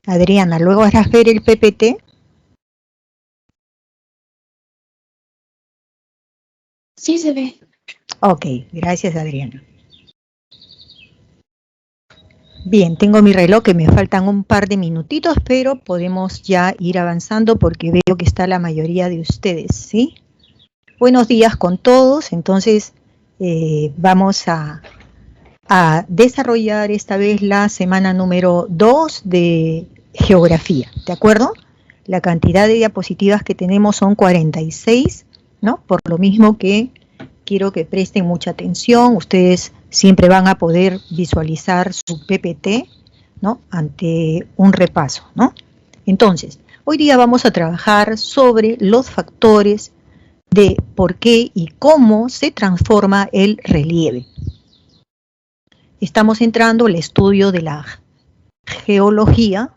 Adriana, luego harás ver el PPT. Sí se ve. Ok, gracias Adriana. Bien, tengo mi reloj que me faltan un par de minutitos, pero podemos ya ir avanzando porque veo que está la mayoría de ustedes, ¿sí? Buenos días con todos, entonces vamos a desarrollar esta vez la semana número 2 de geografía, ¿de acuerdo? La cantidad de diapositivas que tenemos son 46, ¿no? Por lo mismo que quiero que presten mucha atención, ustedes siempre van a poder visualizar su PPT, ¿no? Ante un repaso, ¿no? Entonces, hoy día vamos a trabajar sobre los factores de por qué y cómo se transforma el relieve. Estamos entrando al estudio de la geología,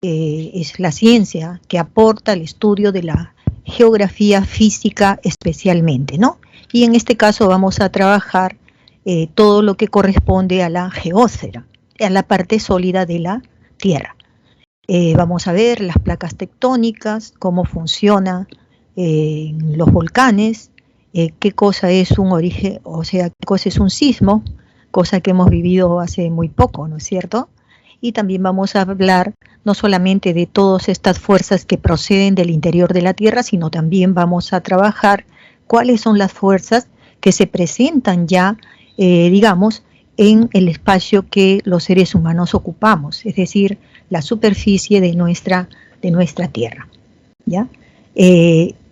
es la ciencia que aporta el estudio de la geografía física especialmente, ¿no? Y en este caso vamos a trabajar todo lo que corresponde a la geósfera, a la parte sólida de la Tierra. Vamos a ver las placas tectónicas, cómo funcionan los volcanes, qué cosa es un origen, o sea, qué cosa es un sismo, cosa que hemos vivido hace muy poco, ¿no es cierto? Y también vamos a hablar no solamente de todas estas fuerzas que proceden del interior de la Tierra, sino también vamos a trabajar cuáles son las fuerzas que se presentan ya, digamos, en el espacio que los seres humanos ocupamos, es decir, la superficie de nuestra Tierra, ¿ya?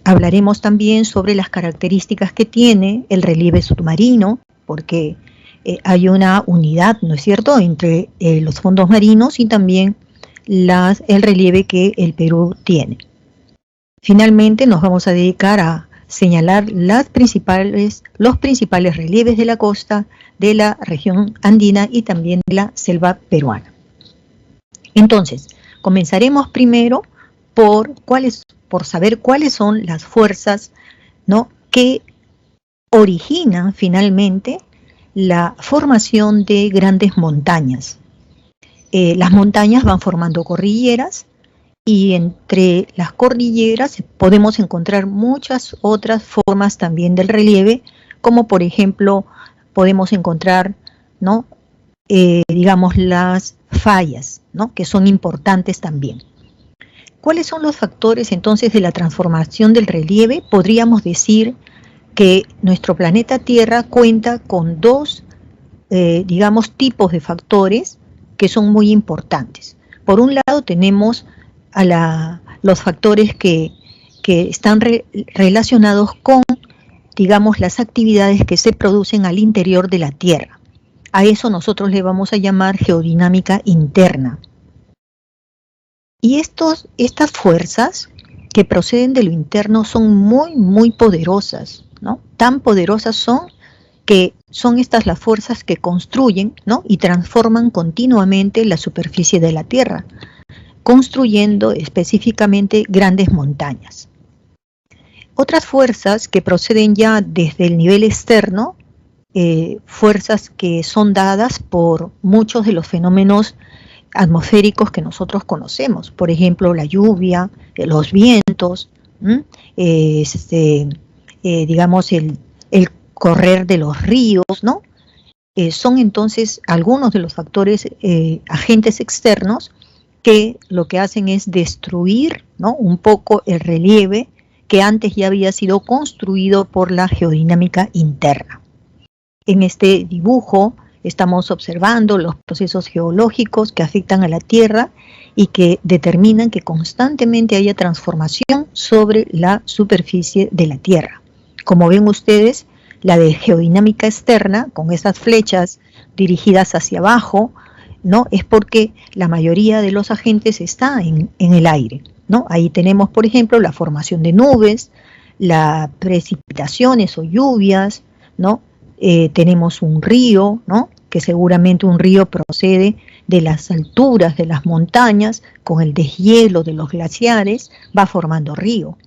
Hablaremos también sobre las características que tiene el relieve submarino, porque hay una unidad, ¿no es cierto?, entre los fondos marinos y también el relieve que el Perú tiene. Finalmente nos vamos a dedicar a señalar los principales relieves de la costa, de la región andina y también de la selva peruana. Entonces, comenzaremos primero por saber cuáles son las fuerzas, ¿no?, que originan finalmente la formación de grandes montañas. Las montañas van formando cordilleras y entre las cordilleras podemos encontrar muchas otras formas también del relieve, como por ejemplo podemos encontrar, ¿no?, digamos las fallas, ¿no?, que son importantes también. ¿Cuáles son los factores entonces de la transformación del relieve? Podríamos decir que nuestro planeta Tierra cuenta con dos, digamos, tipos de factores que son muy importantes. Por un lado tenemos los factores que están relacionados con, digamos, las actividades que se producen al interior de la Tierra. A eso nosotros le vamos a llamar geodinámica interna. Y estas fuerzas que proceden de lo interno son muy, muy poderosas, ¿no? Tan poderosas son que son estas las fuerzas que construyen, ¿no?, y transforman continuamente la superficie de la Tierra, construyendo específicamente grandes montañas. Otras fuerzas que proceden ya desde el nivel externo, fuerzas que son dadas por muchos de los fenómenos atmosféricos que nosotros conocemos, por ejemplo la lluvia, los vientos, digamos el correr de los ríos, ¿no? Son entonces algunos de los factores, agentes externos, que lo que hacen es destruir, ¿no?, un poco el relieve que antes ya había sido construido por la geodinámica interna. En este dibujo estamos observando los procesos geológicos que afectan a la Tierra y que determinan que constantemente haya transformación sobre la superficie de la Tierra. Como ven ustedes, la de geodinámica externa, con esas flechas dirigidas hacia abajo, ¿no?, es porque la mayoría de los agentes está en el aire, ¿no? Ahí tenemos, por ejemplo, la formación de nubes, las precipitaciones o lluvias, ¿no? Tenemos un río, ¿no?, que seguramente un río procede de las alturas de las montañas, con el deshielo de los glaciares, va formando río.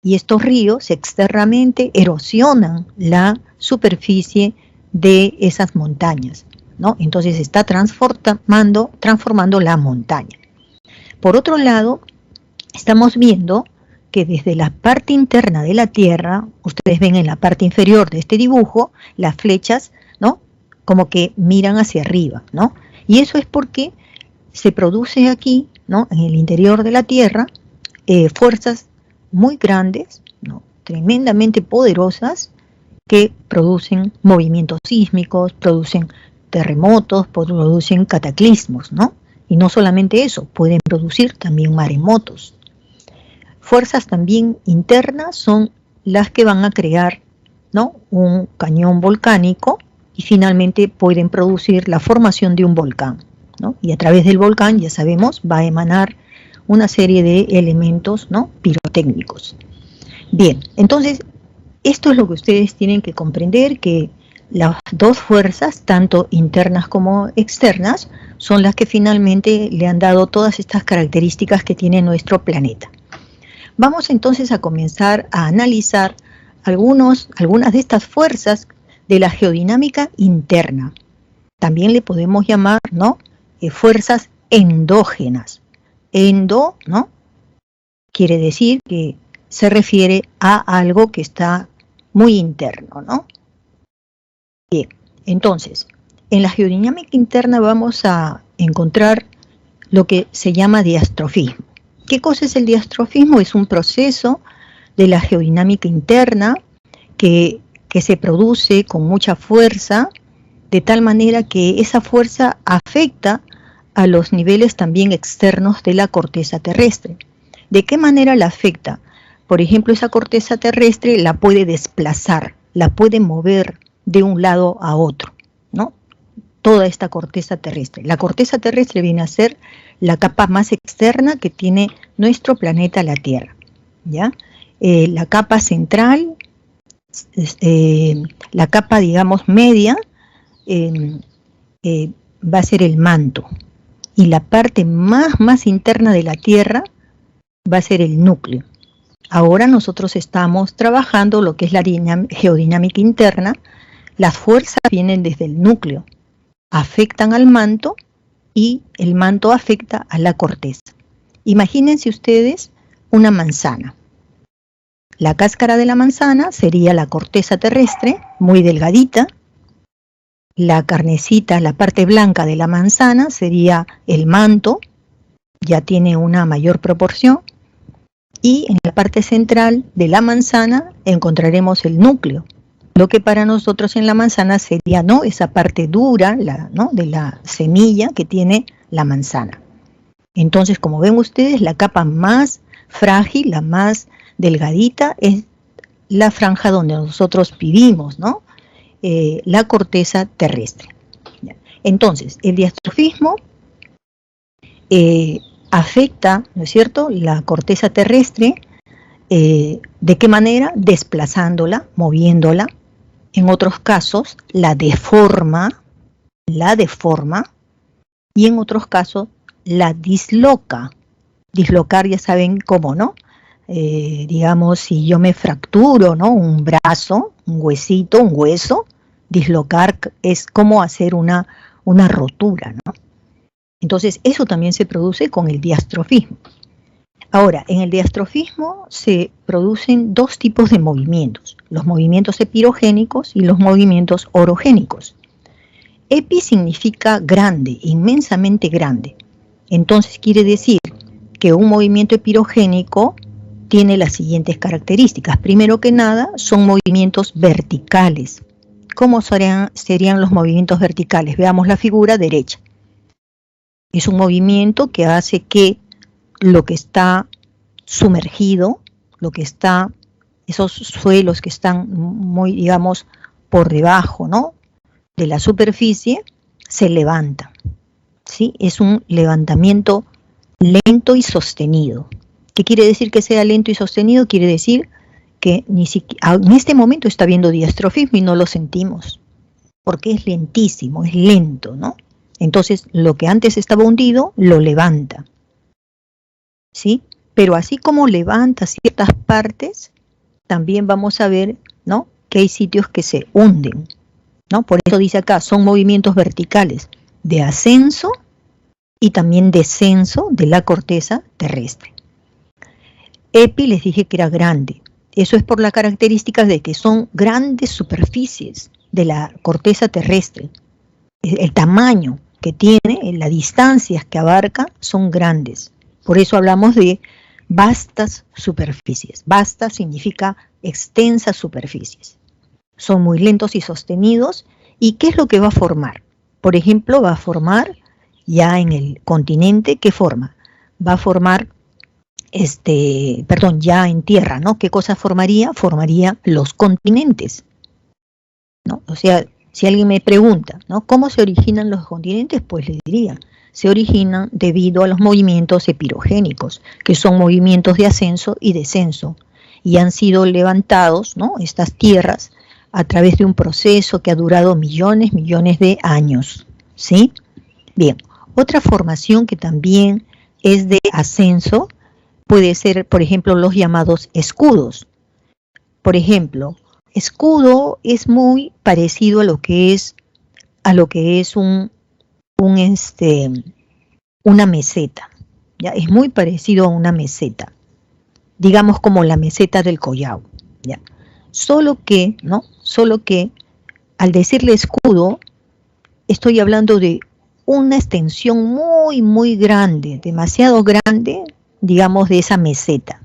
Y estos ríos externamente erosionan la superficie de esas montañas, ¿no? Entonces está transformando la montaña. Por otro lado, estamos viendo que desde la parte interna de la Tierra, ustedes ven en la parte inferior de este dibujo, las flechas, ¿no? Como que miran hacia arriba, ¿no? Y eso es porque se produce aquí, ¿no? En el interior de la Tierra, fuerzas muy grandes, ¿no? Tremendamente poderosas, que producen movimientos sísmicos, producen terremotos, producen cataclismos, ¿no? Y no solamente eso, pueden producir también maremotos. Fuerzas también internas son las que van a crear, ¿no? Un cañón volcánico y finalmente pueden producir la formación de un volcán, ¿no? Y a través del volcán, ya sabemos, va a emanar una serie de elementos, ¿no? Pirotécnicos. Bien, entonces, esto es lo que ustedes tienen que comprender, que las dos fuerzas, tanto internas como externas, son las que finalmente le han dado todas estas características que tiene nuestro planeta. Vamos entonces a comenzar a analizar algunas de estas fuerzas de la geodinámica interna. También le podemos llamar, ¿no? Fuerzas endógenas. Endo, ¿no? Quiere decir que se refiere a algo que está muy interno, ¿no? Bien, entonces, en la geodinámica interna vamos a encontrar lo que se llama diastrofismo. ¿Qué cosa es el diastrofismo? Es un proceso de la geodinámica interna que se produce con mucha fuerza, de tal manera que esa fuerza afecta a los niveles también externos de la corteza terrestre. ¿De qué manera la afecta? Por ejemplo, esa corteza terrestre la puede desplazar, la puede mover de un lado a otro, ¿no? Toda esta corteza terrestre. La corteza terrestre viene a ser la capa más externa que tiene nuestro planeta, la Tierra, ¿ya? La capa central, la capa, digamos, media, va a ser el manto. Y la parte más interna de la Tierra va a ser el núcleo. Ahora nosotros estamos trabajando lo que es la geodinámica interna. Las fuerzas vienen desde el núcleo, afectan al manto y el manto afecta a la corteza. Imagínense ustedes una manzana. La cáscara de la manzana sería la corteza terrestre, muy delgadita. La carnecita, la parte blanca de la manzana sería el manto, ya tiene una mayor proporción. Y en la parte central de la manzana encontraremos el núcleo. Lo que para nosotros en la manzana sería, ¿no?, esa parte dura, ¿no?, de la semilla que tiene la manzana. Entonces, como ven ustedes, la capa más frágil, la más delgadita, es la franja donde nosotros vivimos, ¿no? La corteza terrestre. Entonces, el diastrofismo afecta, ¿no es cierto?, la corteza terrestre. ¿De qué manera? Desplazándola, moviéndola. En otros casos, la deforma, y en otros casos, la disloca. Dislocar, ya saben cómo, ¿no? Digamos, si yo me fracturo, ¿no?, un brazo, un huesito, un hueso, dislocar es como hacer una rotura, ¿no? Entonces, eso también se produce con el diastrofismo. Ahora, en el diastrofismo se producen dos tipos de movimientos, los movimientos epirogénicos y los movimientos orogénicos. Epi significa grande, inmensamente grande. Entonces quiere decir que un movimiento epirogénico tiene las siguientes características. Primero que nada, son movimientos verticales. ¿Cómo serían los movimientos verticales? Veamos la figura derecha. Es un movimiento que hace que lo que está sumergido, esos suelos que están muy, digamos, por debajo, ¿no?, de la superficie, se levantan, ¿sí? Es un levantamiento lento y sostenido. ¿Qué quiere decir que sea lento y sostenido? Quiere decir que ni siquiera, en este momento está habiendo diastrofismo y no lo sentimos, porque es lentísimo, es lento, ¿no? Entonces, lo que antes estaba hundido, lo levanta, ¿sí? Pero así como levanta ciertas partes, también vamos a ver, ¿no?, que hay sitios que se hunden, ¿no? Por eso dice acá, son movimientos verticales de ascenso y también descenso de la corteza terrestre. Epi les dije que era grande. Eso es por la característica de que son grandes superficies de la corteza terrestre. El tamaño que tiene, las distancias que abarca son grandes. Por eso hablamos de vastas superficies. Vasta significa extensas superficies. Son muy lentos y sostenidos. ¿Y qué es lo que va a formar? Por ejemplo, va a formar ya en el continente, ¿qué forma? Va a formar, ya en tierra, ¿no? ¿Qué cosa formaría? Formaría los continentes, ¿no? O sea, si alguien me pregunta, ¿no? ¿Cómo se originan los continentes? Pues le diría, se originan debido a los movimientos epirogénicos, que son movimientos de ascenso y descenso, y han sido levantados, ¿no? Estas tierras a través de un proceso que ha durado millones de años, ¿sí? Bien, otra formación que también es de ascenso puede ser, por ejemplo, los llamados escudos. Por ejemplo, escudo es muy parecido a lo que es una meseta, ¿ya? Es muy parecido a una meseta, digamos como la meseta del Collao, ¿ya? Solo que al decirle escudo, estoy hablando de una extensión muy grande, demasiado grande, digamos, de esa meseta.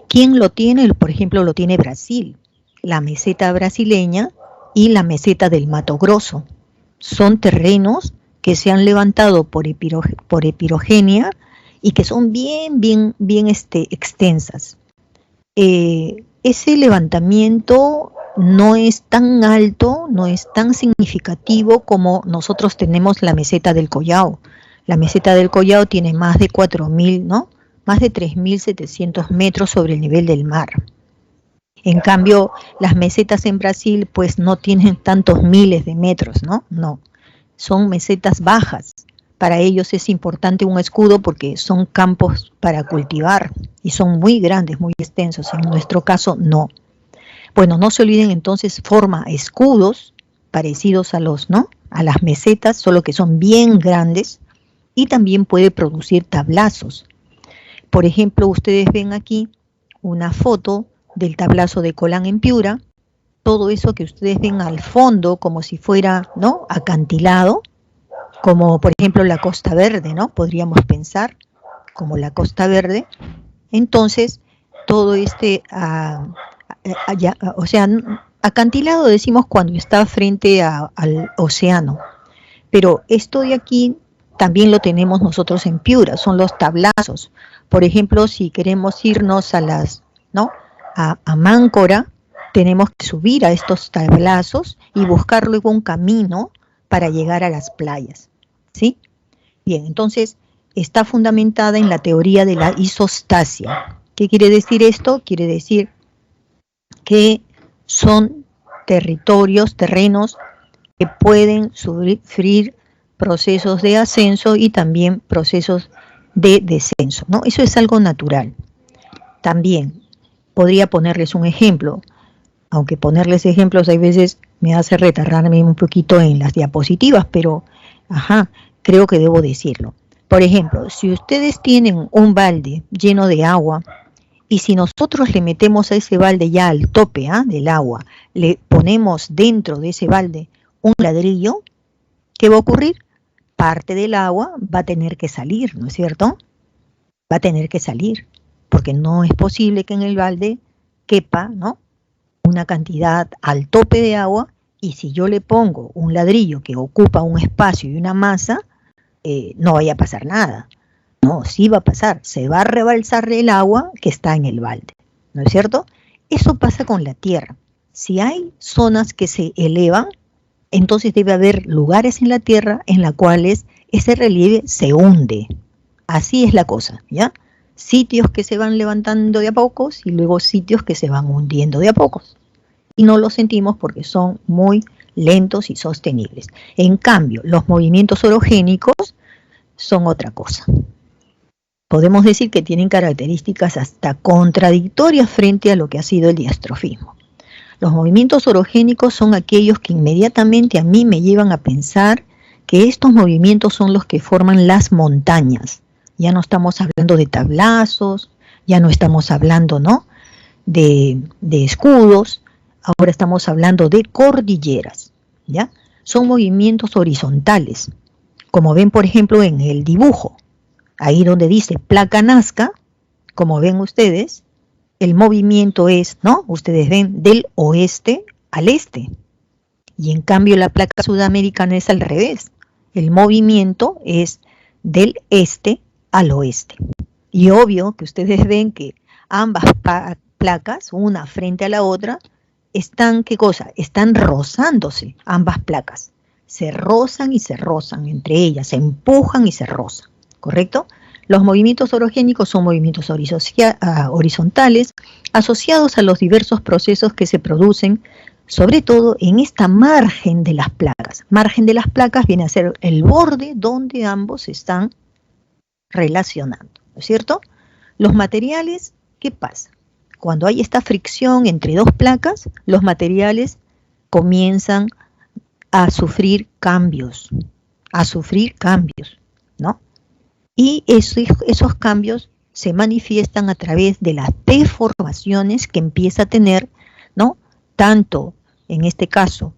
¿Quién lo tiene? Por ejemplo, lo tiene Brasil, la meseta brasileña y la meseta del Mato Grosso. Son terrenos que se han levantado por epirogenia y que son bien extensas. Ese levantamiento no es tan alto, no es tan significativo como nosotros tenemos la meseta del Collao. La meseta del Collao tiene más de 4.000, ¿no? Más de 3.700 metros sobre el nivel del mar. En cambio, las mesetas en Brasil pues no tienen tantos miles de metros, ¿no? No, son mesetas bajas. Para ellos es importante un escudo porque son campos para cultivar y son muy grandes, muy extensos. En nuestro caso, no. Bueno, no se olviden entonces, forma escudos parecidos a las mesetas, solo que son bien grandes, y también puede producir tablazos. Por ejemplo, ustedes ven aquí una foto del tablazo de Colán en Piura. Todo eso que ustedes ven al fondo como si fuera, ¿no?, acantilado, como por ejemplo la Costa Verde, ¿no? Podríamos pensar como la Costa Verde. Entonces, todo acantilado decimos cuando está frente al océano, pero esto de aquí también lo tenemos nosotros en Piura, son los tablazos. Por ejemplo, si queremos irnos a Máncora, tenemos que subir a estos tablazos y buscar luego un camino para llegar a las playas, ¿sí? Bien, entonces está fundamentada en la teoría de la isostasia. ¿Qué quiere decir esto? Quiere decir que son terrenos que pueden sufrir procesos de ascenso y también procesos de descenso, ¿no? Eso es algo natural. También podría ponerles un ejemplo, aunque ponerles ejemplos a veces me hace retardarme un poquito en las diapositivas, pero creo que debo decirlo. Por ejemplo, si ustedes tienen un balde lleno de agua, y si nosotros le metemos a ese balde ya al tope del agua, le ponemos dentro de ese balde un ladrillo, ¿qué va a ocurrir? Parte del agua va a tener que salir, ¿no es cierto? Va a tener que salir, porque no es posible que en el balde quepa, ¿no?, una cantidad al tope de agua, y si yo le pongo un ladrillo que ocupa un espacio y una masa, no vaya a pasar nada. No, sí va a pasar, se va a rebalsar el agua que está en el balde, ¿no es cierto? Eso pasa con la tierra. Si hay zonas que se elevan, entonces debe haber lugares en la tierra en las cuales ese relieve se hunde. Así es la cosa, ¿ya? Sitios que se van levantando de a pocos y luego sitios que se van hundiendo de a pocos. Y no lo sentimos porque son muy lentos y sostenibles. En cambio, los movimientos orogénicos son otra cosa. Podemos decir que tienen características hasta contradictorias frente a lo que ha sido el diastrofismo. Los movimientos orogénicos son aquellos que inmediatamente a mí me llevan a pensar que estos movimientos son los que forman las montañas. Ya no estamos hablando de tablazos, ya no estamos hablando, ¿no?, de escudos, ahora estamos hablando de cordilleras, ¿ya? Son movimientos horizontales, como ven, por ejemplo, en el dibujo, ahí donde dice placa Nazca, como ven ustedes, el movimiento es, ¿no?, ustedes ven, del oeste al este, y en cambio la placa sudamericana es al revés, el movimiento es del este al oeste. Y obvio que ustedes ven que ambas placas, una frente a la otra, están, ¿qué cosa? Están rozándose, ambas placas. Se rozan y se rozan entre ellas, se empujan y se rozan, ¿correcto? Los movimientos orogénicos son movimientos horizontales asociados a los diversos procesos que se producen, sobre todo en esta margen de las placas. Margen de las placas viene a ser el borde donde ambos se están relacionando, ¿no es cierto? Los materiales, ¿qué pasa? Cuando hay esta fricción entre dos placas, los materiales comienzan a sufrir cambios, ¿no? Y esos cambios se manifiestan a través de las deformaciones que empieza a tener, ¿no?, tanto en este caso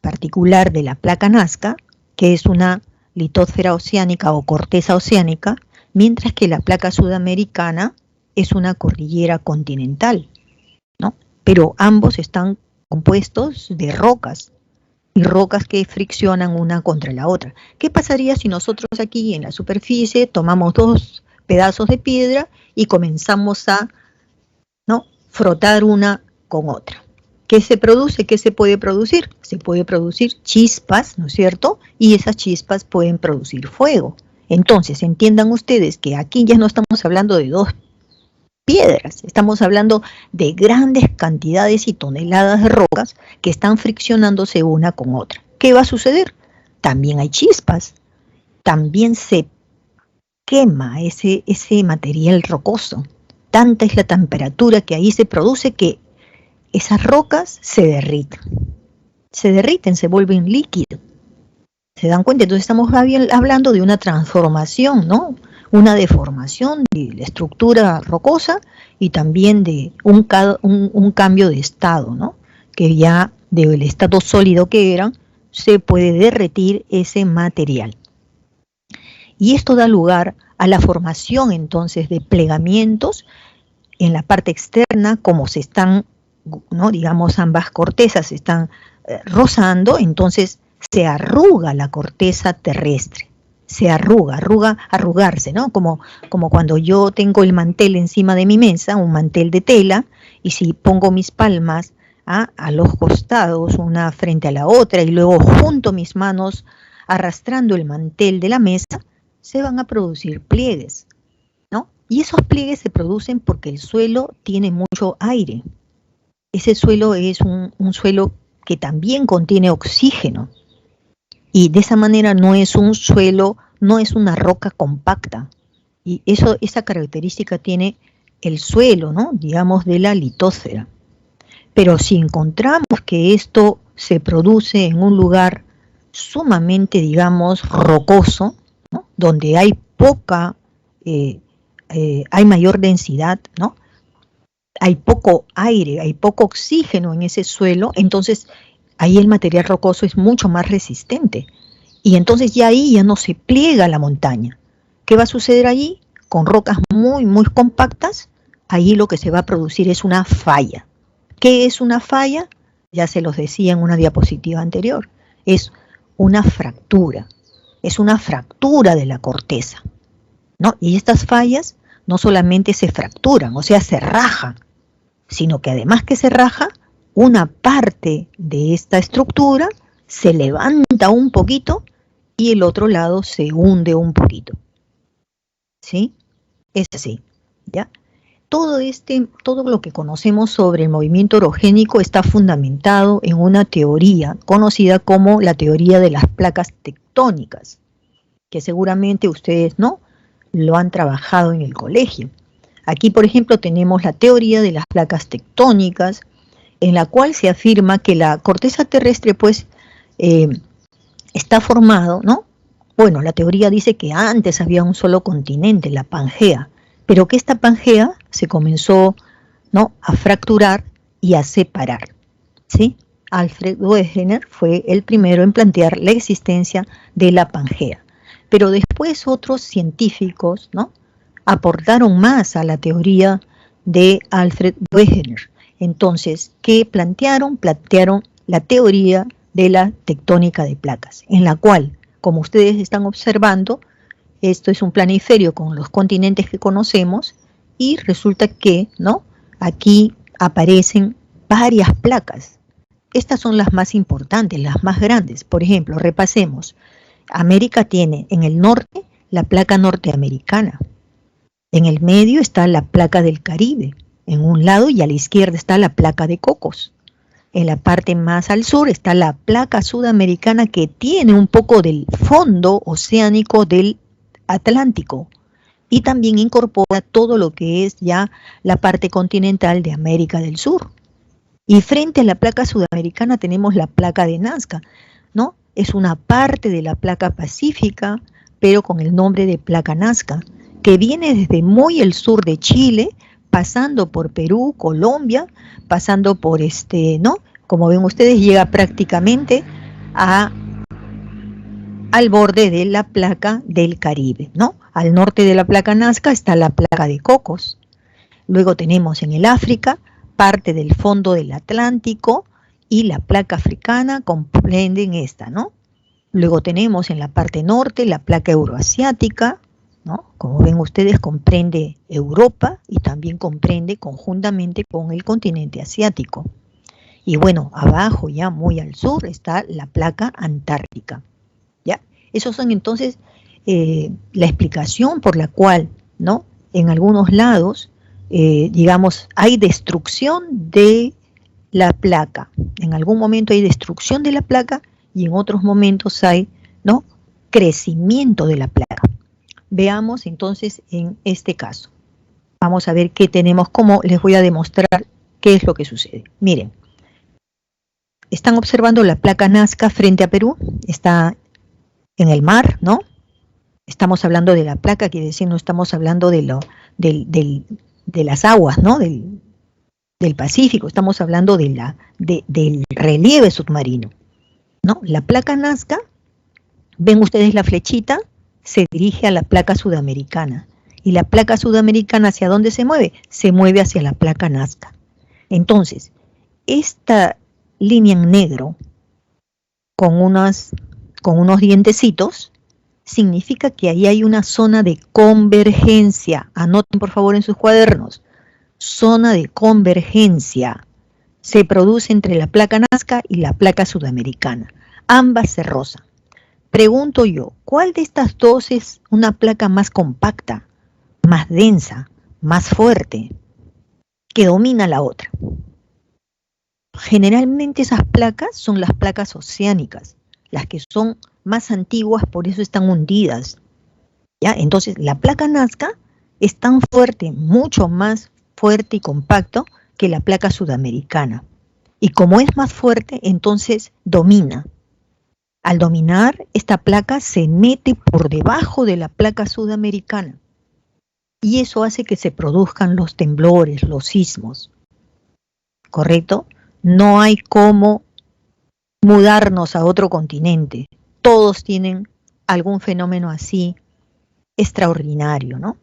particular de la placa Nazca, que es una litósfera oceánica o corteza oceánica, mientras que la placa sudamericana es una cordillera continental, ¿no? Pero ambos están compuestos de rocas, y rocas que friccionan una contra la otra. ¿Qué pasaría si nosotros aquí en la superficie tomamos dos pedazos de piedra y comenzamos a, ¿no?, frotar una con otra? ¿Qué se produce? ¿Qué se puede producir? Se puede producir chispas, ¿no es cierto? Y esas chispas pueden producir fuego. Entonces, entiendan ustedes que aquí ya no estamos hablando de dos piedras, estamos hablando de grandes cantidades y toneladas de rocas que están friccionándose una con otra. ¿Qué va a suceder? También hay chispas, también se quema ese material rocoso. Tanta es la temperatura que ahí se produce que esas rocas se derriten, se vuelven líquido. ¿Se dan cuenta? Entonces estamos hablando de una transformación, ¿no?, una deformación de la estructura rocosa y también de un cambio de estado, ¿no?, que ya del estado sólido que eran, se puede derretir ese material. Y esto da lugar a la formación entonces de plegamientos en la parte externa, como se están, ¿no?, digamos, ambas cortezas se están rozando, entonces se arruga la corteza terrestre. Se arrugarse, ¿no? Como cuando yo tengo el mantel encima de mi mesa, un mantel de tela, y si pongo mis palmas a los costados, una frente a la otra, y luego junto mis manos arrastrando el mantel de la mesa, se van a producir pliegues, ¿no? Y esos pliegues se producen porque el suelo tiene mucho aire. Ese suelo es un suelo que también contiene oxígeno. Y de esa manera no es un suelo, no es una roca compacta. Y esa característica tiene el suelo, ¿no?, digamos, de la litósfera. Pero si encontramos que esto se produce en un lugar sumamente, digamos, rocoso, ¿no?, donde hay hay mayor densidad, ¿no?, hay poco aire, hay poco oxígeno en ese suelo, entonces ahí el material rocoso es mucho más resistente. Y entonces ya ahí ya no se pliega la montaña. ¿Qué va a suceder allí? Con rocas muy, muy compactas, ahí lo que se va a producir es una falla. ¿Qué es una falla? Ya se los decía en una diapositiva anterior. Es una fractura. Es una fractura de la corteza, ¿no? Y estas fallas no solamente se fracturan, o sea, se rajan, sino que además que se raja, una parte de esta estructura se levanta un poquito y el otro lado se hunde un poquito. ¿Sí? Es así, ¿ya? Todo lo que conocemos sobre el movimiento orogénico está fundamentado en una teoría conocida como la teoría de las placas tectónicas, que seguramente ustedes, ¿no?, lo han trabajado en el colegio. Aquí, por ejemplo, tenemos la teoría de las placas tectónicas, en la cual se afirma que la corteza terrestre, pues, está formado, ¿no?, Bueno, la teoría dice que antes había un solo continente, la Pangea, pero que esta Pangea se comenzó, ¿no?, a fracturar y a separar, ¿sí? Alfred Wegener fue el primero en plantear la existencia de la Pangea, pero después otros científicos, ¿no?, aportaron más a la teoría de Alfred Wegener. Entonces, ¿qué plantearon? Plantearon la teoría de la tectónica de placas, en la cual, como ustedes están observando, esto es un planiferio con los continentes que conocemos y resulta que, ¿no?, aquí aparecen varias placas. Estas son las más importantes, las más grandes. Por ejemplo, repasemos. América tiene en el norte la placa norteamericana. En el medio está la placa del Caribe, en un lado, y a la izquierda está la placa de Cocos. En la parte más al sur está la placa sudamericana, que tiene un poco del fondo oceánico del Atlántico y también incorpora todo lo que es ya la parte continental de América del Sur. Y frente a la placa sudamericana tenemos la placa de Nazca, ¿no? Es una parte de la placa pacífica, pero con el nombre de placa Nazca, que viene desde muy el sur de Chile, pasando por Perú, Colombia, pasando por ¿no? Como ven ustedes, llega prácticamente al borde de la placa del Caribe, ¿no? Al norte de la placa Nazca está la placa de Cocos. Luego tenemos en el África parte del fondo del Atlántico y la placa africana comprenden esta, ¿no? Luego tenemos en la parte norte la placa euroasiática, ¿no? Como ven ustedes, comprende Europa y también comprende conjuntamente con el continente asiático. Y bueno, abajo ya muy al sur está la placa antártica. ¿Ya? Esos son entonces la explicación por la cual, ¿no?, en algunos lados, digamos, hay destrucción de la placa. En algún momento hay destrucción de la placa y en otros momentos hay, ¿no?, crecimiento de la placa. Veamos entonces en este caso. Vamos a ver qué tenemos, cómo les voy a demostrar qué es lo que sucede. Miren, están observando la placa Nazca frente a Perú, está en el mar, ¿no? Estamos hablando de la placa, quiere decir, no estamos hablando de las aguas, ¿no?, del Pacífico, estamos hablando del relieve submarino, ¿no? La placa Nazca, ven ustedes la flechita, se dirige a la placa sudamericana. ¿Y la placa sudamericana hacia dónde se mueve? Se mueve hacia la placa Nazca. Entonces, esta línea en negro con unos dientecitos significa que ahí hay una zona de convergencia. Anoten por favor en sus cuadernos. Zona de convergencia. Se produce entre la placa Nazca y la placa sudamericana. Ambas se rozan. Pregunto yo, ¿cuál de estas dos es una placa más compacta, más densa, más fuerte, que domina la otra? Generalmente esas placas son las placas oceánicas, las que son más antiguas, por eso están hundidas. ¿Ya? Entonces, la placa Nazca es tan fuerte, mucho más fuerte y compacto que la placa sudamericana. Y como es más fuerte, entonces domina. Al dominar, esta placa se mete por debajo de la placa sudamericana. Y eso hace que se produzcan los temblores, los sismos. ¿Correcto? No hay cómo mudarnos a otro continente. Todos tienen algún fenómeno así extraordinario, ¿no?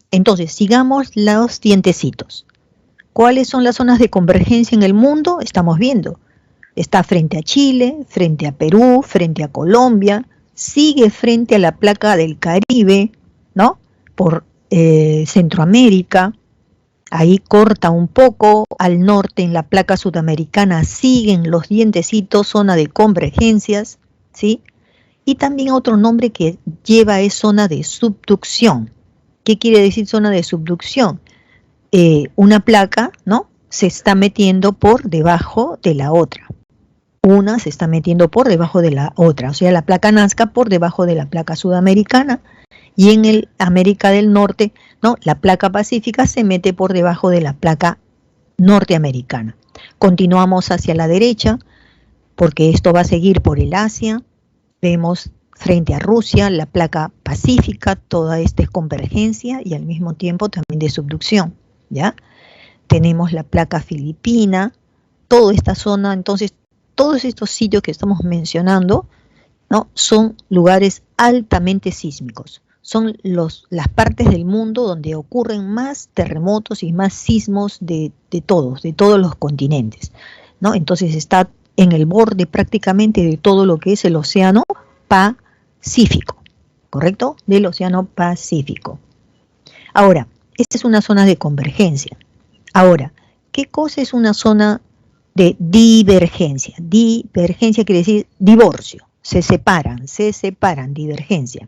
Entonces, sigamos los dientecitos. ¿Cuáles son las zonas de convergencia en el mundo? Estamos viendo. Está frente a Chile, frente a Perú, frente a Colombia, sigue frente a la placa del Caribe, ¿no? Por Centroamérica. Ahí corta un poco, al norte en la placa sudamericana siguen los dientecitos, zona de convergencias, ¿sí? Y también otro nombre que lleva es zona de subducción. ¿Qué quiere decir zona de subducción? Una placa, ¿no?, se está metiendo por debajo de la otra. Una se está metiendo por debajo de la otra, o sea, la placa Nazca por debajo de la placa sudamericana, y en el América del Norte, ¿no?, la placa pacífica se mete por debajo de la placa norteamericana. Continuamos hacia la derecha, porque esto va a seguir por el Asia. Vemos frente a Rusia, la placa pacífica, toda esta es convergencia y al mismo tiempo también de subducción, ¿ya? Tenemos la placa filipina, toda esta zona, entonces todos estos sitios que estamos mencionando, ¿no? Son lugares altamente sísmicos, son las partes del mundo donde ocurren más terremotos y más sismos de todos los continentes, ¿no? Entonces está en el borde prácticamente de todo lo que es el océano Pacífico, ¿correcto? Del océano Pacífico. Ahora, esta es una zona de convergencia. Ahora, ¿qué cosa es una zona de divergencia? Divergencia quiere decir divorcio. Se separan, divergencia.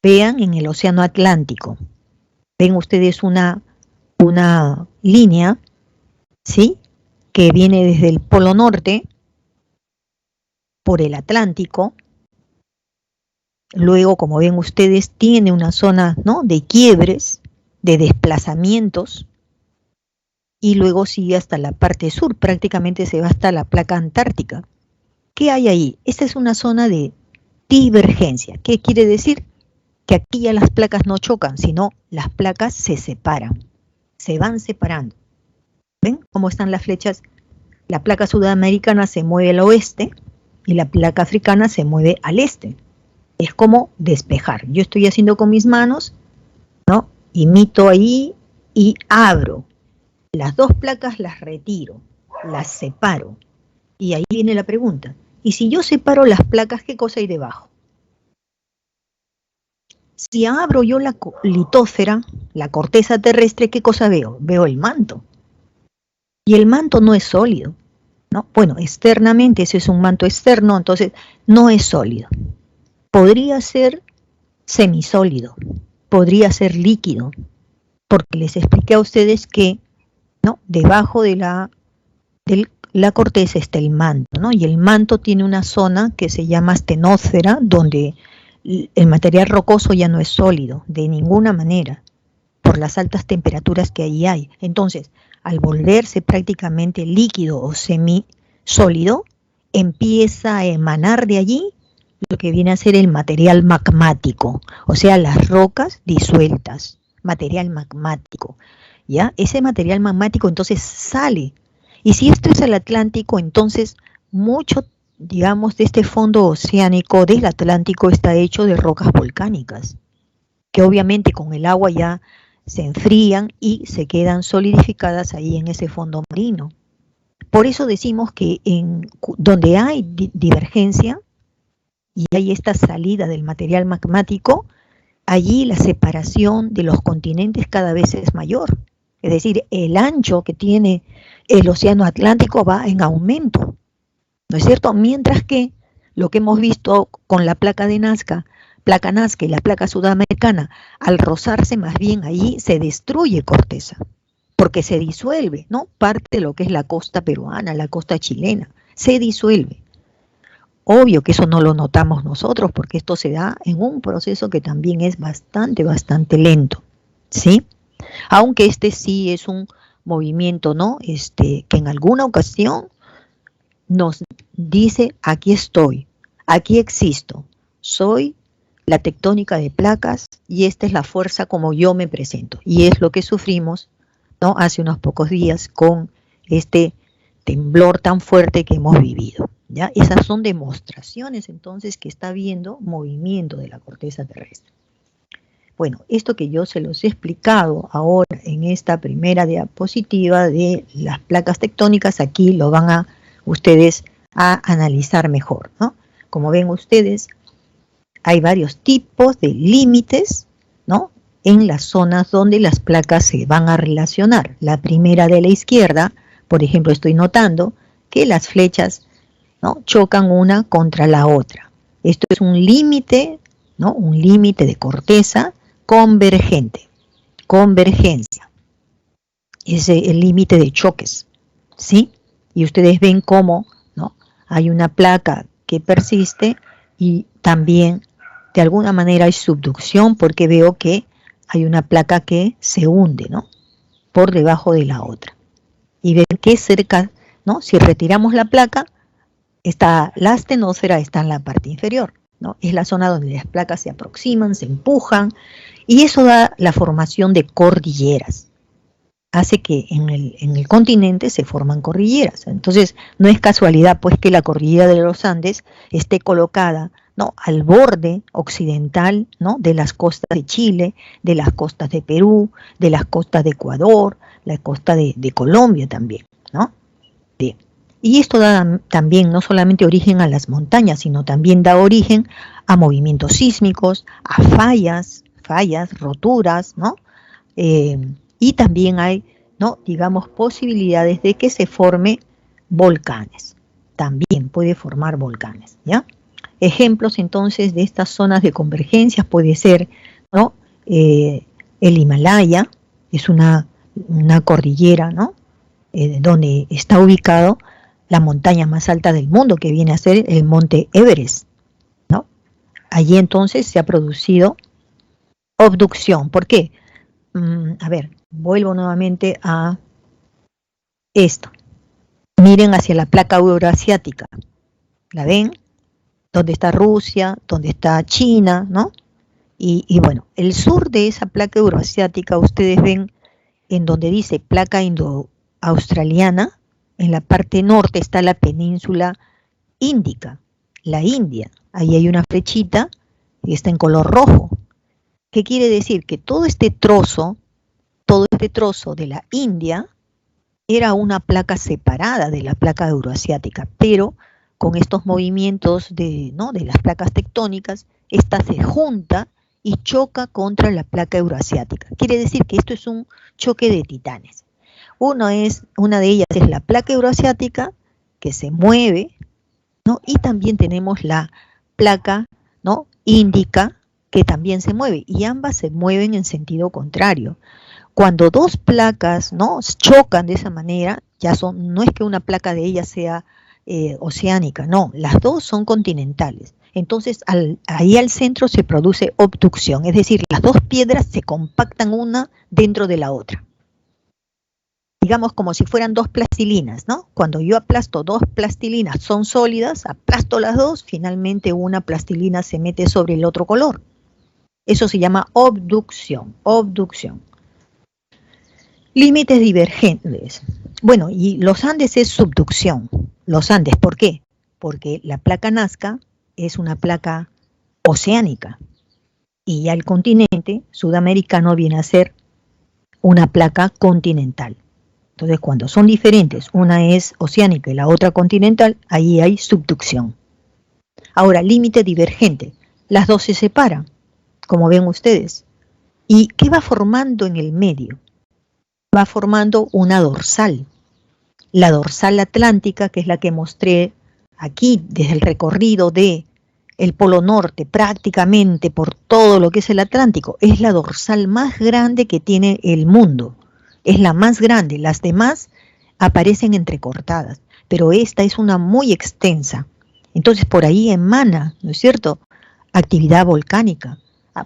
Vean en el océano Atlántico. Ven ustedes una línea, ¿sí? Que viene desde el Polo Norte por el Atlántico. Luego, como ven ustedes, tiene una zona, ¿no?, de quiebres, de desplazamientos, y luego sigue hasta la parte sur, prácticamente se va hasta la placa antártica. ¿Qué hay ahí? Esta es una zona de divergencia. ¿Qué quiere decir? Que aquí ya las placas no chocan, sino las placas se separan, se van separando. ¿Ven cómo están las flechas? La placa sudamericana se mueve al oeste y la placa africana se mueve al este. Es como despejar. Yo estoy haciendo con mis manos, ¿no? Imito ahí y abro. Las dos placas las retiro, las separo. Y ahí viene la pregunta. ¿Y si yo separo las placas, qué cosa hay debajo? Si abro yo la litósfera, la corteza terrestre, ¿qué cosa veo? Veo el manto. Y el manto no es sólido, ¿no? Bueno, externamente ese es un manto externo, entonces no es sólido. Podría ser semisólido, podría ser líquido, porque les expliqué a ustedes que, ¿no?, debajo de la corteza está el manto, ¿no? Y el manto tiene una zona que se llama astenósfera, donde el material rocoso ya no es sólido, de ninguna manera, por las altas temperaturas que allí hay. Entonces, al volverse prácticamente líquido o semisólido, empieza a emanar de allí lo que viene a ser el material magmático, o sea, las rocas disueltas, material magmático, ¿ya? Ese material magmático entonces sale, y si esto es el Atlántico, entonces mucho, digamos, de este fondo oceánico del Atlántico está hecho de rocas volcánicas, que obviamente con el agua ya se enfrían y se quedan solidificadas ahí en ese fondo marino. Por eso decimos que donde hay divergencia y hay esta salida del material magmático, allí la separación de los continentes cada vez es mayor. Es decir, el ancho que tiene el océano Atlántico va en aumento, ¿no es cierto? Mientras que lo que hemos visto con la placa de Nazca, y la placa sudamericana, al rozarse más bien allí se destruye corteza, porque se disuelve, ¿no? Parte de lo que es la costa peruana, la costa chilena, se disuelve. Obvio que eso no lo notamos nosotros, porque esto se da en un proceso que también es bastante lento, ¿sí? Aunque este sí es un movimiento, ¿no? Que en alguna ocasión nos dice, aquí estoy, aquí existo, soy la tectónica de placas y esta es la fuerza como yo me presento. Y es lo que sufrimos, ¿no?, hace unos pocos días con este temblor tan fuerte que hemos vivido, ¿ya? Esas son demostraciones entonces que está habiendo movimiento de la corteza terrestre. Bueno, esto que yo se los he explicado ahora en esta primera diapositiva de las placas tectónicas, aquí lo van ustedes a analizar mejor, ¿no? Como ven ustedes, hay varios tipos de límites, ¿no?, en las zonas donde las placas se van a relacionar. La primera de la izquierda, por ejemplo, estoy notando que las flechas, ¿no?, chocan una contra la otra. Esto es un límite, ¿no?, un límite de corteza convergente, convergencia. Es el límite de choques, ¿sí? Y ustedes ven cómo, ¿no?, hay una placa que persiste y también de alguna manera hay subducción, porque veo que hay una placa que se hunde, ¿no?, por debajo de la otra. Y ven que cerca, ¿no?, si retiramos la placa, está la astenósfera, está en la parte inferior. ¿no? Es la zona donde las placas se aproximan, se empujan, y eso da la formación de cordilleras. Hace que en el continente se forman cordilleras. Entonces, no es casualidad pues que la cordillera de los Andes esté colocada, ¿no?, al borde occidental, ¿no?, de las costas de Chile, de las costas de Perú, de las costas de Ecuador, la costa de Colombia también, ¿no? Bien. Y esto da también no solamente origen a las montañas, sino también da origen a movimientos sísmicos, a fallas, roturas, ¿no? Y también hay, ¿no?, digamos, posibilidades de que se forme volcanes. También puede formar volcanes, ¿ya? Ejemplos entonces de estas zonas de convergencia puede ser, ¿no?, el Himalaya, es una cordillera, ¿no?, donde está ubicado la montaña más alta del mundo, que viene a ser el monte Everest, ¿no? Allí entonces se ha producido abducción. ¿Por qué? A ver, vuelvo nuevamente a esto. Miren hacia la placa euroasiática. ¿La ven? Donde está Rusia, donde está China, ¿no? Y bueno, el sur de esa placa euroasiática, ustedes ven en donde dice placa indo-australiana, en la parte norte está la península índica, la India. Ahí hay una flechita y está en color rojo. ¿Qué quiere decir? Que todo este trozo de la India era una placa separada de la placa euroasiática, pero con estos movimientos de las placas tectónicas, esta se junta y choca contra la placa euroasiática. Quiere decir que esto es un choque de titanes. Una de ellas es la placa euroasiática, que se mueve, ¿no? Y también tenemos la placa, ¿no?, índica, que también se mueve, y ambas se mueven en sentido contrario. Cuando dos placas, ¿no?, chocan de esa manera, no es que una placa de ellas sea oceánica, no, las dos son continentales. Entonces ahí al centro se produce obducción, es decir, las dos piedras se compactan una dentro de la otra. Digamos como si fueran dos plastilinas, ¿no? Cuando yo aplasto dos plastilinas, son sólidas, aplasto las dos, finalmente una plastilina se mete sobre el otro color. Eso se llama obducción. Límites divergentes. Bueno, y los Andes es subducción. Los Andes, ¿por qué? Porque la placa Nazca es una placa oceánica y ya el continente sudamericano viene a ser una placa continental. Entonces, cuando son diferentes, una es oceánica y la otra continental, ahí hay subducción. Ahora, límite divergente. Las dos se separan, como ven ustedes. ¿Y qué va formando en el medio? Va formando una dorsal. La dorsal atlántica, que es la que mostré aquí desde el recorrido de el Polo Norte, prácticamente por todo lo que es el Atlántico, es la dorsal más grande que tiene el mundo. Es la más grande, las demás aparecen entrecortadas, pero esta es una muy extensa. Entonces por ahí emana, ¿no es cierto?, actividad volcánica.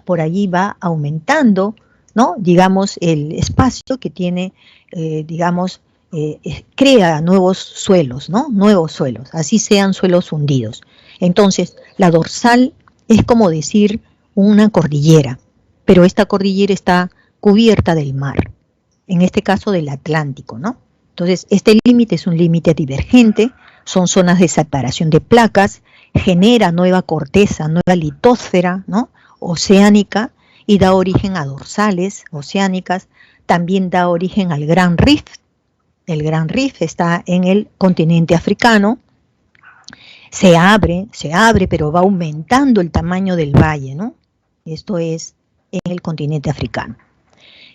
Por allí va aumentando, ¿no?, digamos, el espacio que tiene, crea nuevos suelos, ¿no?, nuevos suelos, así sean suelos hundidos. Entonces la dorsal es como decir una cordillera, pero esta cordillera está cubierta del mar, en este caso del Atlántico, ¿no? Entonces, este límite es un límite divergente, son zonas de separación de placas, genera nueva corteza, nueva litósfera, ¿no?, oceánica, y da origen a dorsales oceánicas, también da origen al Gran Rift. El Gran Rift está en el continente africano, se abre, pero va aumentando el tamaño del valle, ¿no? Esto es en el continente africano.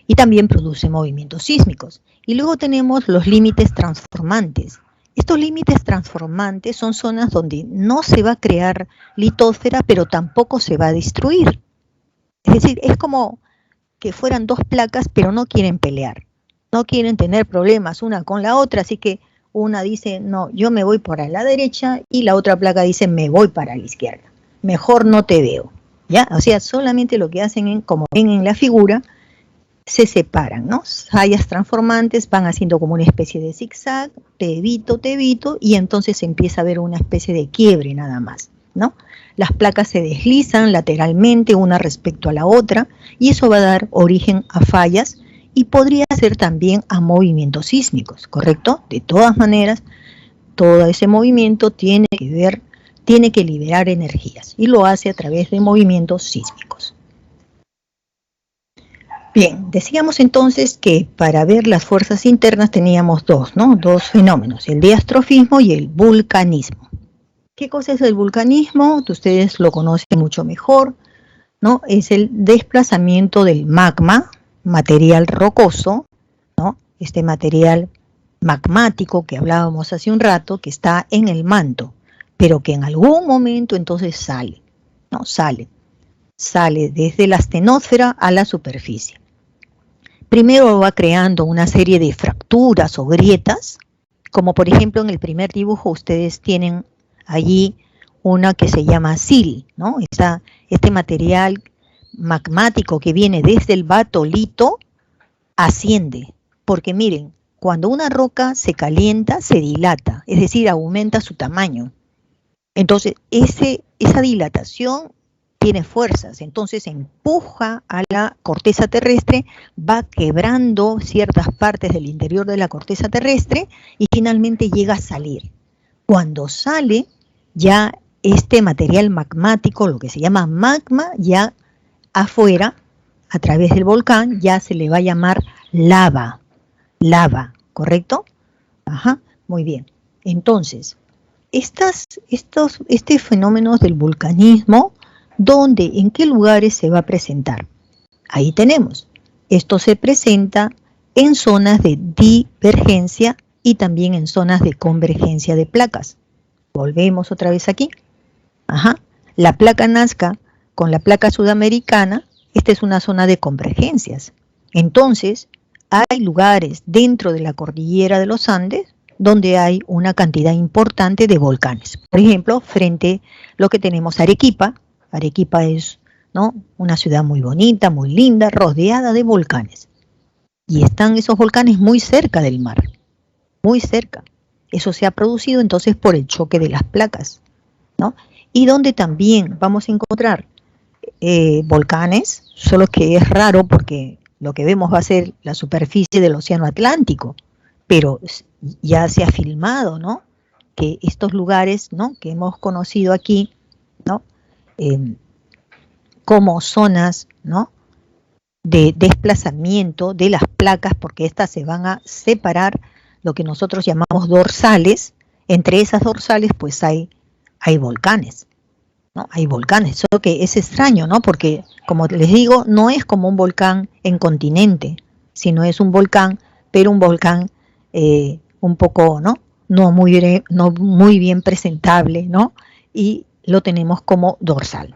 Y también produce movimientos sísmicos. Y luego tenemos los límites transformantes. Estos límites transformantes son zonas donde no se va a crear litósfera, pero tampoco se va a destruir. Es decir, es como que fueran dos placas, pero no quieren pelear. No quieren tener problemas una con la otra, así que una dice, no, yo me voy para la derecha, y la otra placa dice, me voy para la izquierda. Mejor no te veo. ¿Ya? O sea, solamente lo que hacen, como ven en la figura, se separan, ¿no? Fallas transformantes van haciendo como una especie de zigzag, te evito, y entonces se empieza a ver una especie de quiebre nada más, ¿no? Las placas se deslizan lateralmente una respecto a la otra y eso va a dar origen a fallas y podría ser también a movimientos sísmicos, ¿correcto? De todas maneras, todo ese movimiento tiene que liberar energías y lo hace a través de movimientos sísmicos. Bien, decíamos entonces que para ver las fuerzas internas teníamos dos, ¿no? Dos fenómenos, el diastrofismo y el vulcanismo. ¿Qué cosa es el vulcanismo? Ustedes lo conocen mucho mejor, ¿no? Es el desplazamiento del magma, material rocoso, ¿no? Este material magmático que hablábamos hace un rato, que está en el manto, pero que en algún momento entonces sale, ¿no? Sale desde la astenósfera a la superficie. Primero va creando una serie de fracturas o grietas, como por ejemplo en el primer dibujo ustedes tienen allí una que se llama sil, ¿no? Este material magmático que viene desde el batolito asciende, porque miren, cuando una roca se calienta, se dilata, es decir, aumenta su tamaño. Entonces, esa dilatación tiene fuerzas, entonces empuja a la corteza terrestre, va quebrando ciertas partes del interior de la corteza terrestre y finalmente llega a salir. Cuando sale, ya este material magmático, lo que se llama magma, ya afuera, a través del volcán, ya se le va a llamar lava, ¿correcto? Ajá, muy bien. Entonces, este fenómeno del vulcanismo, ¿dónde, en qué lugares se va a presentar? Ahí tenemos. Esto se presenta en zonas de divergencia y también en zonas de convergencia de placas. Volvemos otra vez aquí. Ajá. La placa Nazca con la placa sudamericana, esta es una zona de convergencias. Entonces, hay lugares dentro de la cordillera de los Andes donde hay una cantidad importante de volcanes. Por ejemplo, frente a lo que tenemos Arequipa. Arequipa es, ¿no?, una ciudad muy bonita, muy linda, rodeada de volcanes. Y están esos volcanes muy cerca del mar, muy cerca. Eso se ha producido entonces por el choque de las placas, ¿no? Y donde también vamos a encontrar volcanes, solo que es raro porque lo que vemos va a ser la superficie del océano Atlántico, pero ya se ha filmado, ¿no?, que estos lugares, ¿no?, que hemos conocido aquí, ¿no?, como zonas, ¿no?, de desplazamiento de las placas, porque estas se van a separar, lo que nosotros llamamos dorsales. Entre esas dorsales pues hay volcanes, ¿no? Hay volcanes, solo que es extraño, ¿no?, porque como les digo, no es como un volcán en continente, sino es un volcán, pero un volcán un poco, no muy bien presentable, ¿no? Y lo tenemos como dorsal,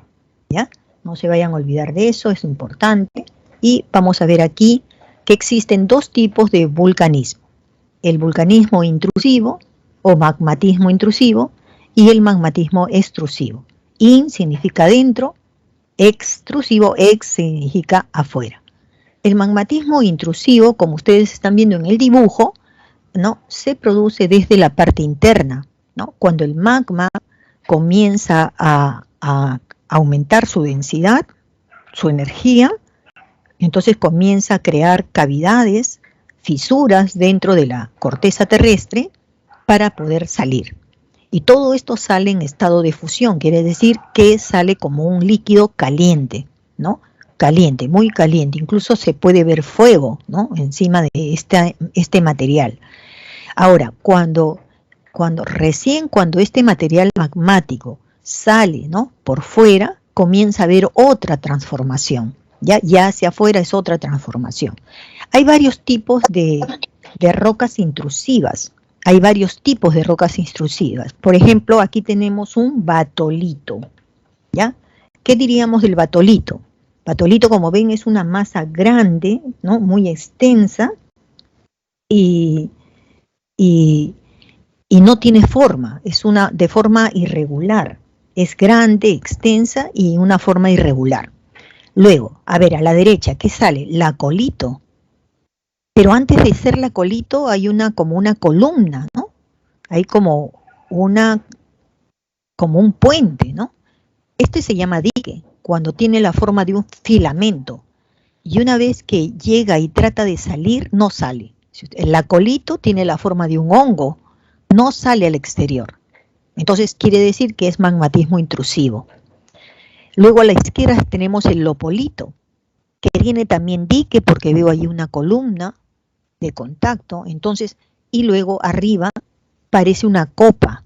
¿ya? No se vayan a olvidar de eso, es importante. Y vamos a ver aquí que existen dos tipos de vulcanismo. El vulcanismo intrusivo o magmatismo intrusivo y el magmatismo extrusivo. In significa dentro, extrusivo, ex significa afuera. El magmatismo intrusivo, como ustedes están viendo en el dibujo, ¿no?, se produce desde la parte interna, ¿no? Cuando el magma comienza a aumentar su densidad, su energía, entonces comienza a crear cavidades, fisuras dentro de la corteza terrestre para poder salir. Y todo esto sale en estado de fusión, quiere decir que sale como un líquido caliente, ¿no? Caliente, muy caliente, incluso se puede ver fuego, ¿no?, encima de este material. Ahora, cuando este material magmático sale, ¿no?, por fuera, comienza a haber otra transformación. Ya hacia afuera es otra transformación. Hay varios tipos de rocas intrusivas. Por ejemplo, aquí tenemos un batolito, ¿ya? ¿Qué diríamos del batolito? Batolito, como ven, es una masa grande, ¿no?, muy extensa y no tiene forma, es de forma irregular. Es grande, extensa y una forma irregular. Luego, a ver, a la derecha, ¿qué sale? La colito. Pero antes de ser la colito hay como una columna, ¿no? Hay como una como un puente, ¿no? Este se llama dique, cuando tiene la forma de un filamento. Y una vez que llega y trata de salir, no sale. El acolito tiene la forma de un hongo, no sale al exterior. Entonces quiere decir que es magmatismo intrusivo. Luego a la izquierda tenemos el lopolito, que tiene también dique porque veo ahí una columna de contacto. Entonces, y luego arriba parece una copa,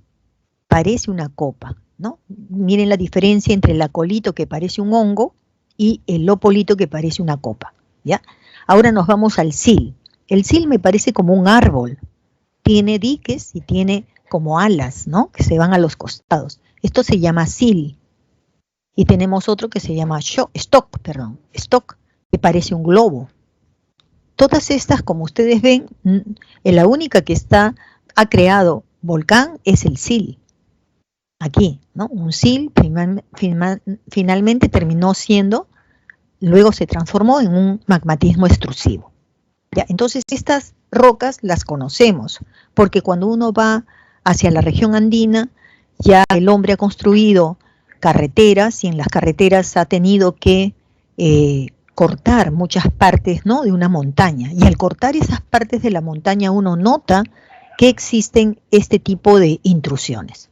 ¿no? Miren la diferencia entre el acolito que parece un hongo y el lopolito que parece una copa, ¿ya? Ahora nos vamos al sil. El sil me parece como un árbol, tiene diques y tiene como alas, ¿no? Que se van a los costados. Esto se llama sil. Y tenemos otro que se llama stock, que parece un globo. Todas estas, como ustedes ven, la única que ha creado volcán es el sil. Aquí, ¿no? Un sil finalmente terminó siendo, luego se transformó en un magmatismo extrusivo. ¿Ya? Entonces estas rocas las conocemos, porque cuando uno va hacia la región andina, ya el hombre ha construido carreteras y en las carreteras ha tenido que cortar muchas partes, ¿no? De una montaña. Y al cortar esas partes de la montaña uno nota que existen este tipo de intrusiones.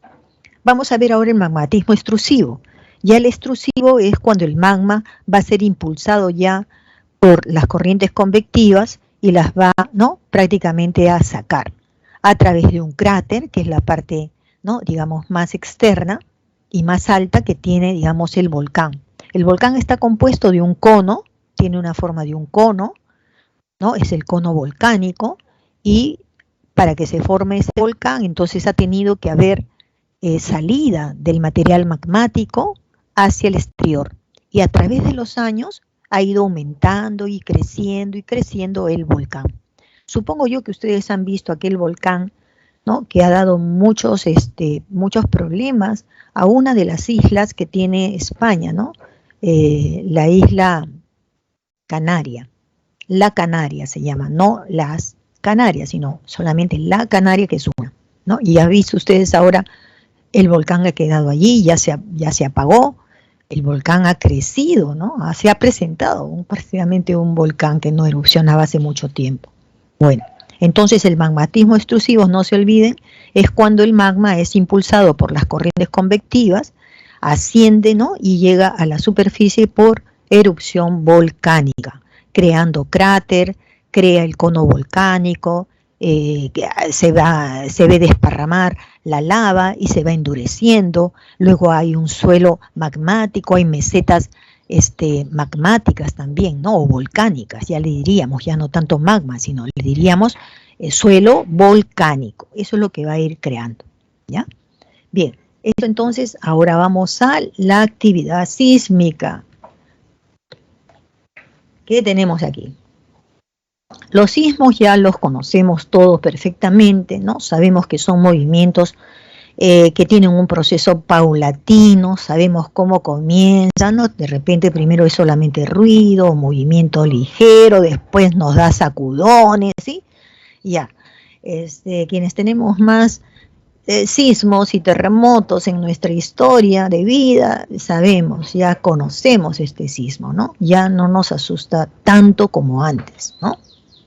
Vamos a ver ahora el magmatismo extrusivo. Ya el extrusivo es cuando el magma va a ser impulsado ya por las corrientes convectivas y las va, ¿no? Prácticamente a sacar a través de un cráter, que es la parte, ¿no? Digamos, más externa y más alta que tiene, digamos, el volcán. El volcán está compuesto de un cono, tiene una forma de un cono, ¿no? Es el cono volcánico, y para que se forme ese volcán, entonces ha tenido que haber salida del material magmático hacia el exterior. Y a través de los años ha ido aumentando y creciendo el volcán. Supongo yo que ustedes han visto aquel volcán, ¿no? Que ha dado muchos problemas a una de las islas que tiene España, ¿no? La isla Canaria. La Canaria se llama, no las Canarias, sino solamente la Canaria, que es una, ¿no? Y ya visto ustedes ahora, el volcán ha quedado allí, ya se apagó, el volcán ha crecido, ¿no? Se ha presentado prácticamente un volcán que no erupcionaba hace mucho tiempo. Bueno, entonces el magmatismo extrusivo, no se olviden, es cuando el magma es impulsado por las corrientes convectivas, asciende, ¿no? Y llega a la superficie por erupción volcánica, creando cráter, crea el cono volcánico, se ve desparramar la lava y se va endureciendo. Luego hay un suelo magmático, hay mesetas magmáticas también, ¿no? O volcánicas, ya le diríamos, ya no tanto magma, sino le diríamos suelo volcánico. Eso es lo que va a ir creando, ¿ya? Bien, esto entonces, ahora vamos a la actividad sísmica. ¿Qué tenemos aquí? Los sismos ya los conocemos todos perfectamente, ¿no? Sabemos que son movimientos que tienen un proceso paulatino, sabemos cómo comienzan, ¿no? De repente primero es solamente ruido, movimiento ligero, después nos da sacudones, ¿sí? Ya, quienes tenemos más sismos y terremotos en nuestra historia de vida, sabemos, ya conocemos este sismo, ¿no? Ya no nos asusta tanto como antes, ¿no?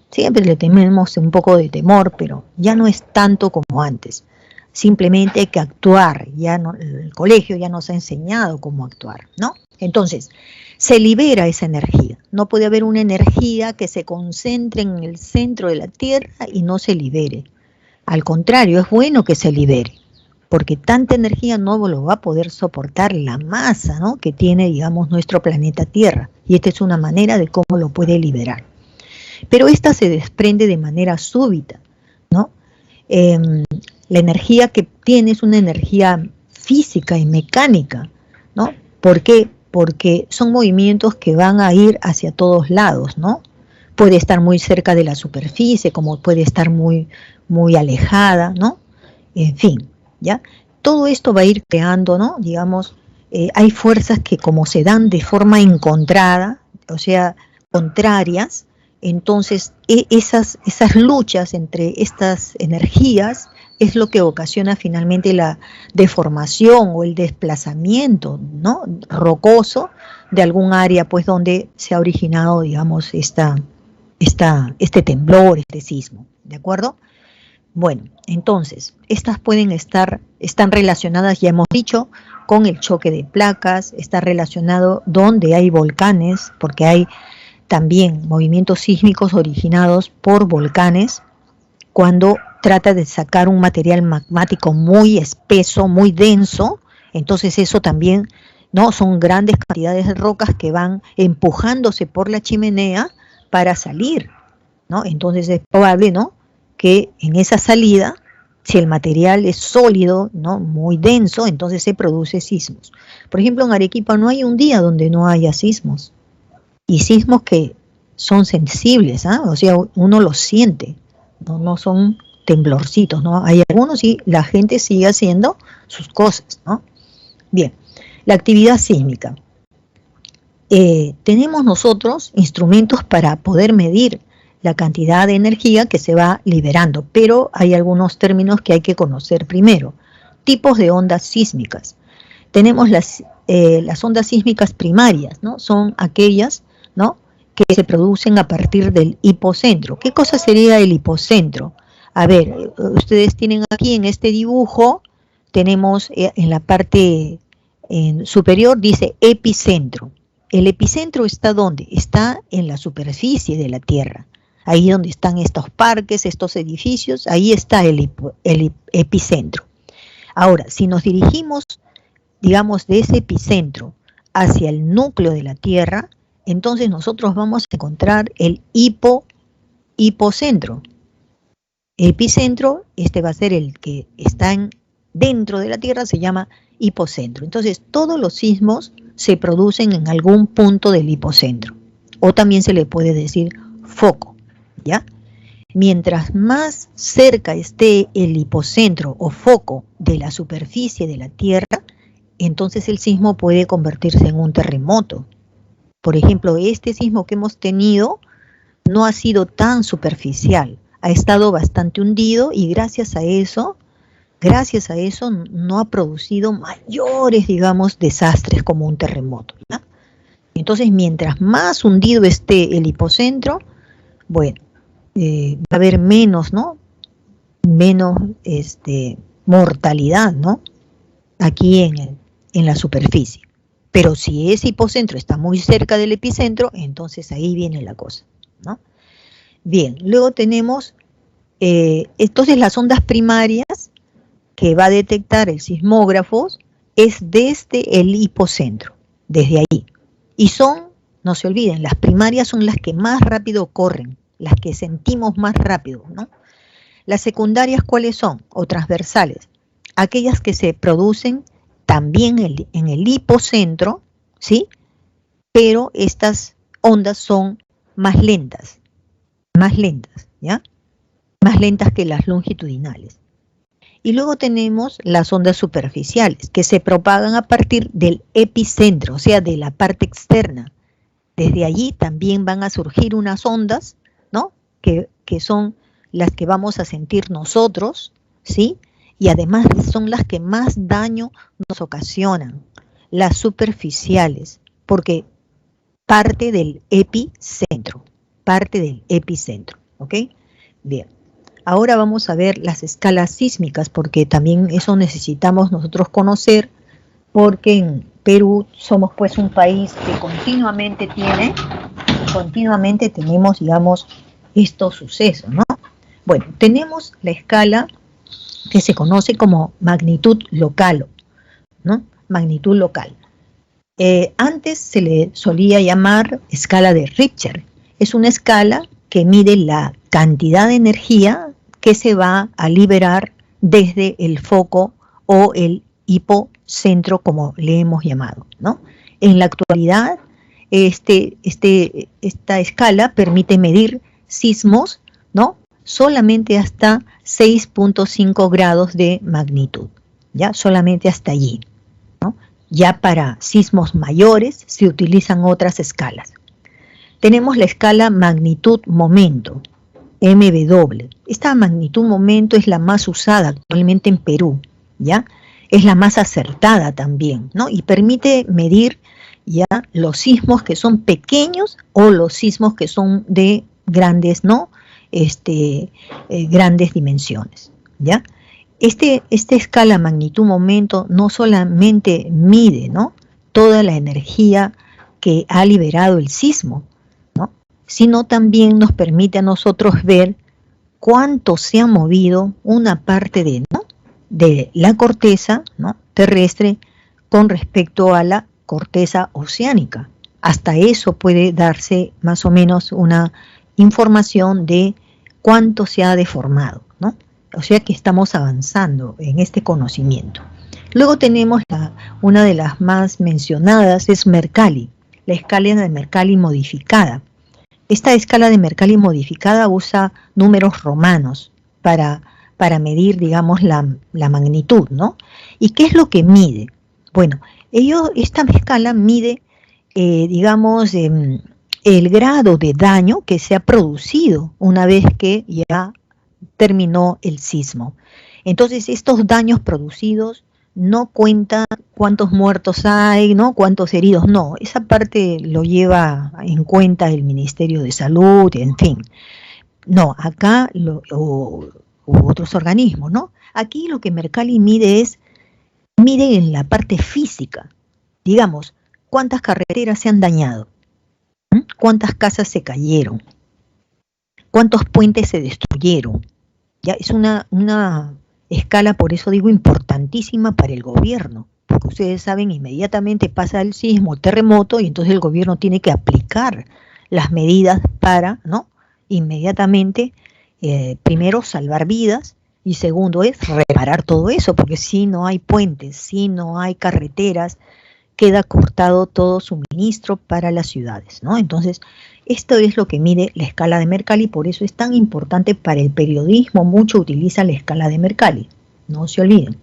Siempre le tenemos un poco de temor, pero ya no es tanto como antes. Simplemente hay que actuar, el colegio ya nos ha enseñado cómo actuar, ¿no? Entonces, se libera esa energía. No puede haber una energía que se concentre en el centro de la Tierra y no se libere. Al contrario, es bueno que se libere, porque tanta energía no lo va a poder soportar la masa, ¿no? Que tiene, digamos, nuestro planeta Tierra. Y esta es una manera de cómo lo puede liberar. Pero esta se desprende de manera súbita, ¿no? La energía que tiene es una energía física y mecánica, ¿no? ¿Por qué? Porque son movimientos que van a ir hacia todos lados, ¿no? Puede estar muy cerca de la superficie, como puede estar muy alejada, ¿no? En fin, ¿ya? Todo esto va a ir creando, ¿no? Digamos, hay fuerzas que como se dan de forma encontrada, o sea, contrarias, entonces esas luchas entre estas energías es lo que ocasiona finalmente la deformación o el desplazamiento, ¿no?, rocoso de algún área, pues, donde se ha originado, digamos, este temblor, este sismo, ¿de acuerdo? Bueno, entonces, estas están relacionadas, ya hemos dicho, con el choque de placas, está relacionado donde hay volcanes, porque hay también movimientos sísmicos originados por volcanes, cuando trata de sacar un material magmático muy espeso, muy denso, entonces eso también, ¿no?, son grandes cantidades de rocas que van empujándose por la chimenea para salir, ¿no? Entonces es probable, ¿no?, que en esa salida, si el material es sólido, ¿no?, muy denso, entonces se produce sismos. Por ejemplo, en Arequipa no hay un día donde no haya sismos, y sismos que son sensibles, ¿ah? O sea, uno los siente, no son temblorcitos, ¿no? Hay algunos y la gente sigue haciendo sus cosas, ¿no? Bien, la actividad sísmica. Tenemos nosotros instrumentos para poder medir la cantidad de energía que se va liberando, pero hay algunos términos que hay que conocer primero. Tipos de ondas sísmicas. Tenemos las ondas sísmicas primarias, ¿no? Son aquellas, ¿no?, que se producen a partir del hipocentro. ¿Qué cosa sería el hipocentro? A ver, ustedes tienen aquí en este dibujo, tenemos en la parte superior, dice epicentro. El epicentro está ¿dónde? Está en la superficie de la Tierra. Ahí donde están estos parques, estos edificios, ahí está el epicentro. Ahora, si nos dirigimos, digamos, de ese epicentro hacia el núcleo de la Tierra, entonces nosotros vamos a encontrar el hipocentro. Epicentro, este va a ser el que está dentro de la Tierra, se llama hipocentro. Entonces, todos los sismos se producen en algún punto del hipocentro, o también se le puede decir foco, ¿ya? Mientras más cerca esté el hipocentro o foco de la superficie de la Tierra, entonces el sismo puede convertirse en un terremoto. Por ejemplo, este sismo que hemos tenido no ha sido tan superficial, ha estado bastante hundido y gracias a eso no ha producido mayores, digamos, desastres como un terremoto, ¿ya? Entonces, mientras más hundido esté el hipocentro, bueno, va a haber menos, ¿no?, menos mortalidad, ¿no?, aquí en la superficie. Pero si ese hipocentro está muy cerca del epicentro, entonces ahí viene la cosa, ¿no? Bien, luego tenemos, entonces las ondas primarias que va a detectar el sismógrafo es desde el hipocentro, desde ahí. Y son, no se olviden, las primarias son las que más rápido corren, las que sentimos más rápido, ¿no? Las secundarias, ¿cuáles son? O transversales, aquellas que se producen también en el hipocentro, ¿sí? Pero estas ondas son más lentas, ¿ya? Más lentas que las longitudinales. Y luego tenemos las ondas superficiales, que se propagan a partir del epicentro, o sea, de la parte externa. Desde allí también van a surgir unas ondas, ¿no?, que son las que vamos a sentir nosotros, ¿sí? Y además son las que más daño nos ocasionan, las superficiales, porque parte del epicentro, ¿ok? Bien, ahora vamos a ver las escalas sísmicas, porque también eso necesitamos nosotros conocer, porque en Perú somos pues un país que continuamente tenemos, digamos, estos sucesos, ¿no? Bueno, tenemos la escala que se conoce como magnitud local, ¿no? Magnitud local. Antes se le solía llamar escala de Richter. Es una escala que mide la cantidad de energía que se va a liberar desde el foco o el hipocentro, como le hemos llamado, ¿no? En la actualidad, esta escala permite medir sismos, ¿no?, solamente hasta 6.5 grados de magnitud, ya solamente hasta allí, ¿no? Ya para sismos mayores se utilizan otras escalas. Tenemos la escala magnitud momento, MW. esta magnitud momento es la más usada actualmente en Perú, ¿ya? Es la más acertada también, ¿no? Y permite medir ya los sismos que son pequeños o los sismos que son de grandes, ¿no? Grandes dimensiones, ¿ya? Esta escala magnitud-momento no solamente mide, ¿no?, toda la energía que ha liberado el sismo, ¿no?, sino también nos permite a nosotros ver cuánto se ha movido una parte de la corteza, ¿no?, terrestre con respecto a la corteza oceánica. Hasta eso puede darse más o menos una información de cuánto se ha deformado, ¿no? O sea que estamos avanzando en este conocimiento. Luego tenemos una de las más mencionadas, es Mercalli, la escala de Mercalli modificada. Esta escala de Mercalli modificada usa números romanos para medir, digamos, la magnitud, ¿no? ¿Y qué es lo que mide? Bueno, esta escala mide, digamos, el grado de daño que se ha producido una vez que ya terminó el sismo. Entonces, estos daños producidos no cuentan cuántos muertos hay, ¿no?, cuántos heridos, no, esa parte lo lleva en cuenta el Ministerio de Salud, en fin. No, acá, u otros organismos, ¿no? Aquí lo que Mercalli mide en la parte física, digamos, cuántas carreteras se han dañado, cuántas casas se cayeron, cuántos puentes se destruyeron. Ya es una escala, por eso digo, importantísima para el gobierno, porque ustedes saben, inmediatamente pasa el sismo, el terremoto, y entonces el gobierno tiene que aplicar las medidas para, ¿no?, inmediatamente, primero, salvar vidas, y segundo es reparar todo eso, porque si no hay puentes, si no hay carreteras, queda cortado todo suministro para las ciudades, ¿no? Entonces, esto es lo que mide la escala de Mercalli, por eso es tan importante para el periodismo, mucho utiliza la escala de Mercalli, no se olviden.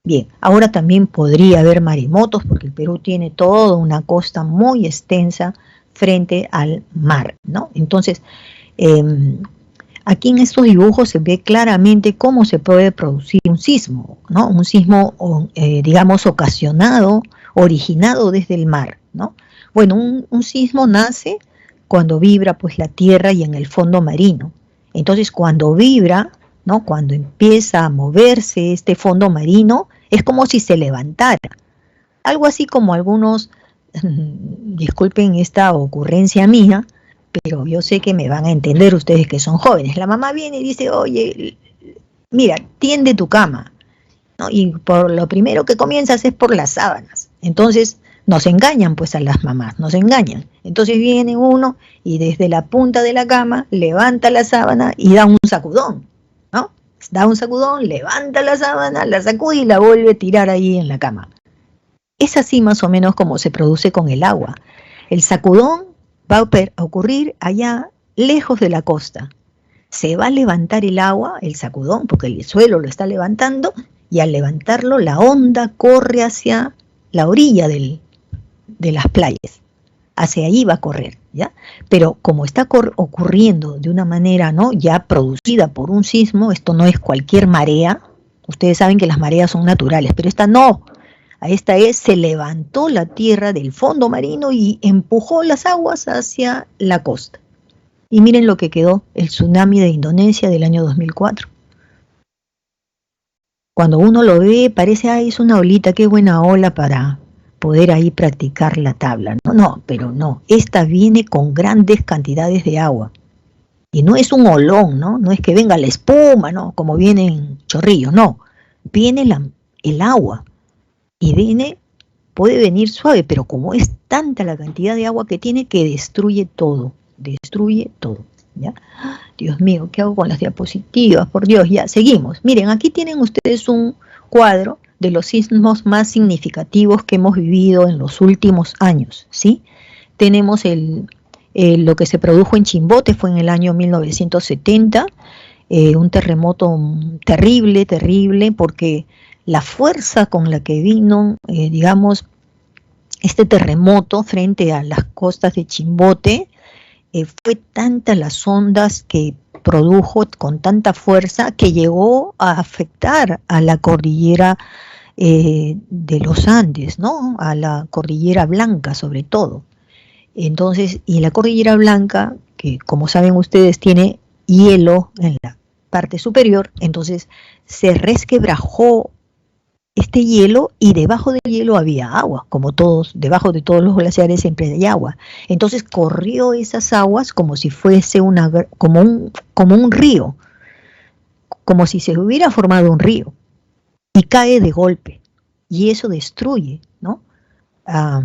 Bien, ahora también podría haber maremotos, porque el Perú tiene toda una costa muy extensa frente al mar, ¿no? Entonces, aquí en estos dibujos se ve claramente cómo se puede producir un sismo, ¿no? Un sismo, digamos, originado desde el mar, ¿no? Bueno, un sismo nace cuando vibra, pues, la tierra y en el fondo marino. Entonces, cuando vibra, ¿no?, cuando empieza a moverse este fondo marino, es como si se levantara. Algo así como algunos, disculpen esta ocurrencia mía, pero yo sé que me van a entender ustedes que son jóvenes. La mamá viene y dice, oye, mira, tiende tu cama, ¿no? Y por lo primero que comienzas es por las sábanas. Entonces nos engañan, pues, a las mamás, nos engañan. Entonces viene uno y desde la punta de la cama levanta la sábana y da un sacudón, ¿no? Da un sacudón, levanta la sábana, la sacude y la vuelve a tirar ahí en la cama. Es así más o menos como se produce con el agua. El sacudón va a ocurrir allá lejos de la costa. Se va a levantar el agua, el sacudón, porque el suelo lo está levantando, y al levantarlo la onda corre hacia la orilla de las playas. Hacia ahí va a correr, ¿ya? Pero como está ocurriendo de una manera, ¿no?, ya producida por un sismo, esto no es cualquier marea. Ustedes saben que las mareas son naturales, pero esta no. Se levantó la tierra del fondo marino y empujó las aguas hacia la costa. Y miren lo que quedó, el tsunami de Indonesia del año 2004. Cuando uno lo ve, parece, ay, es una olita, qué buena ola para poder ahí practicar la tabla. No, pero no, esta viene con grandes cantidades de agua. Y no es un olón, ¿no? No es que venga la espuma, ¿no?, como vienen chorrillos, no. Viene el agua. Y puede venir suave, pero como es tanta la cantidad de agua que tiene, que destruye todo, ¿ya? Dios mío, ¿qué hago con las diapositivas? Por Dios, ya, seguimos. Miren, aquí tienen ustedes un cuadro de los sismos más significativos que hemos vivido en los últimos años, ¿sí? Tenemos lo que se produjo en Chimbote, fue en el año 1970, un terremoto terrible, porque la fuerza con la que vino, digamos, este terremoto frente a las costas de Chimbote, fue tanta las ondas que produjo con tanta fuerza que llegó a afectar a la cordillera de los Andes, ¿no? A la cordillera Blanca sobre todo. Entonces, y la cordillera Blanca, que como saben ustedes tiene hielo en la parte superior, entonces se resquebrajó este hielo y debajo del hielo había agua, como todos, debajo de todos los glaciares siempre hay agua. Entonces corrió esas aguas como si fuese como un río, como si se hubiera formado un río y cae de golpe y eso destruye, ¿no? A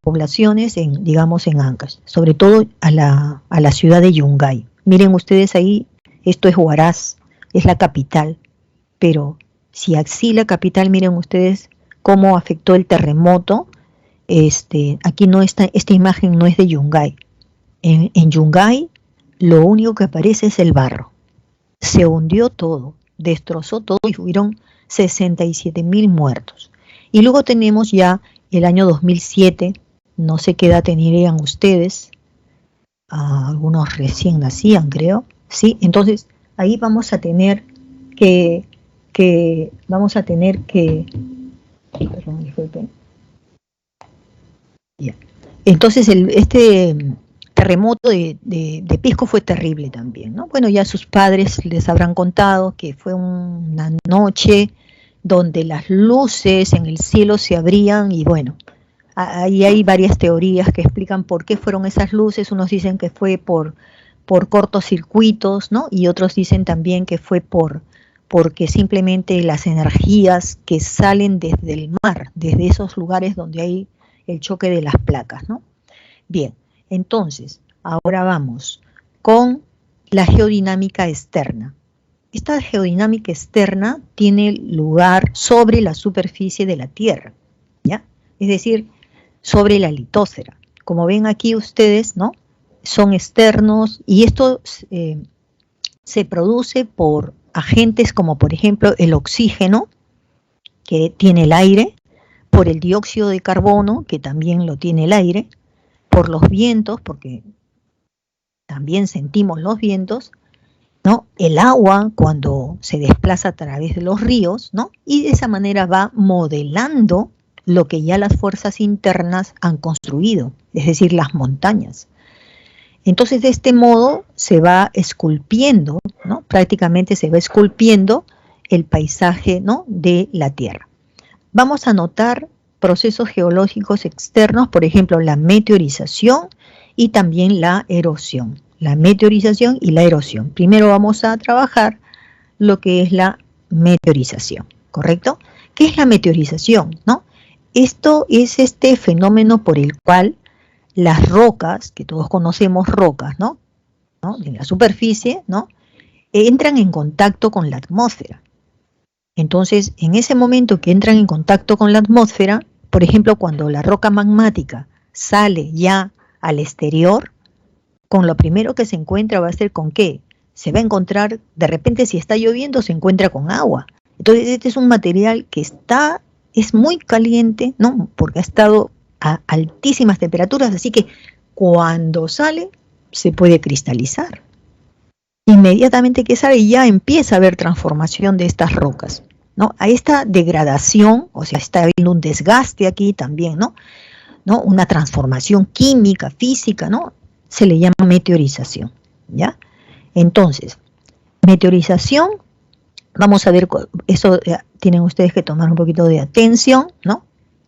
poblaciones digamos en Ancash, sobre todo a la ciudad de Yungay. Miren ustedes ahí, esto es Huaraz, es la capital, pero si así la capital, miren ustedes cómo afectó el terremoto. Aquí no está, esta imagen no es de Yungay. En Yungay lo único que aparece es el barro. Se hundió todo, destrozó todo y hubieron 67.000 muertos. Y luego tenemos ya el año 2007, no sé qué edad tendrían ustedes, algunos recién nacían creo, ¿sí? Entonces ahí vamos a tener que perdón, disculpen. Ya. Entonces este terremoto de Pisco fue terrible también, ¿no? Bueno, ya sus padres les habrán contado que fue una noche donde las luces en el cielo se abrían y bueno, ahí hay varias teorías que explican por qué fueron esas luces. Unos dicen que fue por cortocircuitos, ¿no? Y otros dicen también que fue porque simplemente las energías que salen desde el mar, desde esos lugares donde hay el choque de las placas, ¿no? Bien, entonces, ahora vamos con la geodinámica externa. Esta geodinámica externa tiene lugar sobre la superficie de la Tierra, ¿ya? Es decir, sobre la litósfera. Como ven aquí ustedes, ¿no? Son externos y esto se produce por agentes como por ejemplo el oxígeno que tiene el aire, por el dióxido de carbono que también lo tiene el aire, por los vientos, porque también sentimos los vientos, ¿no? El agua cuando se desplaza a través de los ríos, ¿no? Y de esa manera va modelando lo que ya las fuerzas internas han construido, es decir, las montañas. Entonces, de este modo se va esculpiendo, ¿no? Prácticamente se va esculpiendo el paisaje, ¿no? De la Tierra. Vamos a notar procesos geológicos externos, por ejemplo, la meteorización y también la erosión. La meteorización y la erosión. Primero vamos a trabajar lo que es la meteorización, ¿correcto? ¿Qué es la meteorización, no? Esto es este fenómeno por el cual las rocas, que todos conocemos rocas, ¿no? En la superficie, ¿no? Entran en contacto con la atmósfera. Entonces, en ese momento que entran en contacto con la atmósfera, por ejemplo, cuando la roca magmática sale ya al exterior, con lo primero que se encuentra va a ser ¿con qué? Se va a encontrar, de repente si está lloviendo, se encuentra con agua. Entonces, este es un material que es muy caliente, ¿no? Porque ha estado a altísimas temperaturas, así que cuando sale, se puede cristalizar. Inmediatamente que sale ya empieza a haber transformación de estas rocas, ¿no? A esta degradación, o sea, está habiendo un desgaste aquí también, ¿no? Una transformación química, física, ¿no? Se le llama meteorización, ¿ya? Entonces, meteorización, vamos a ver, eso tienen ustedes que tomar un poquito de atención, ¿no?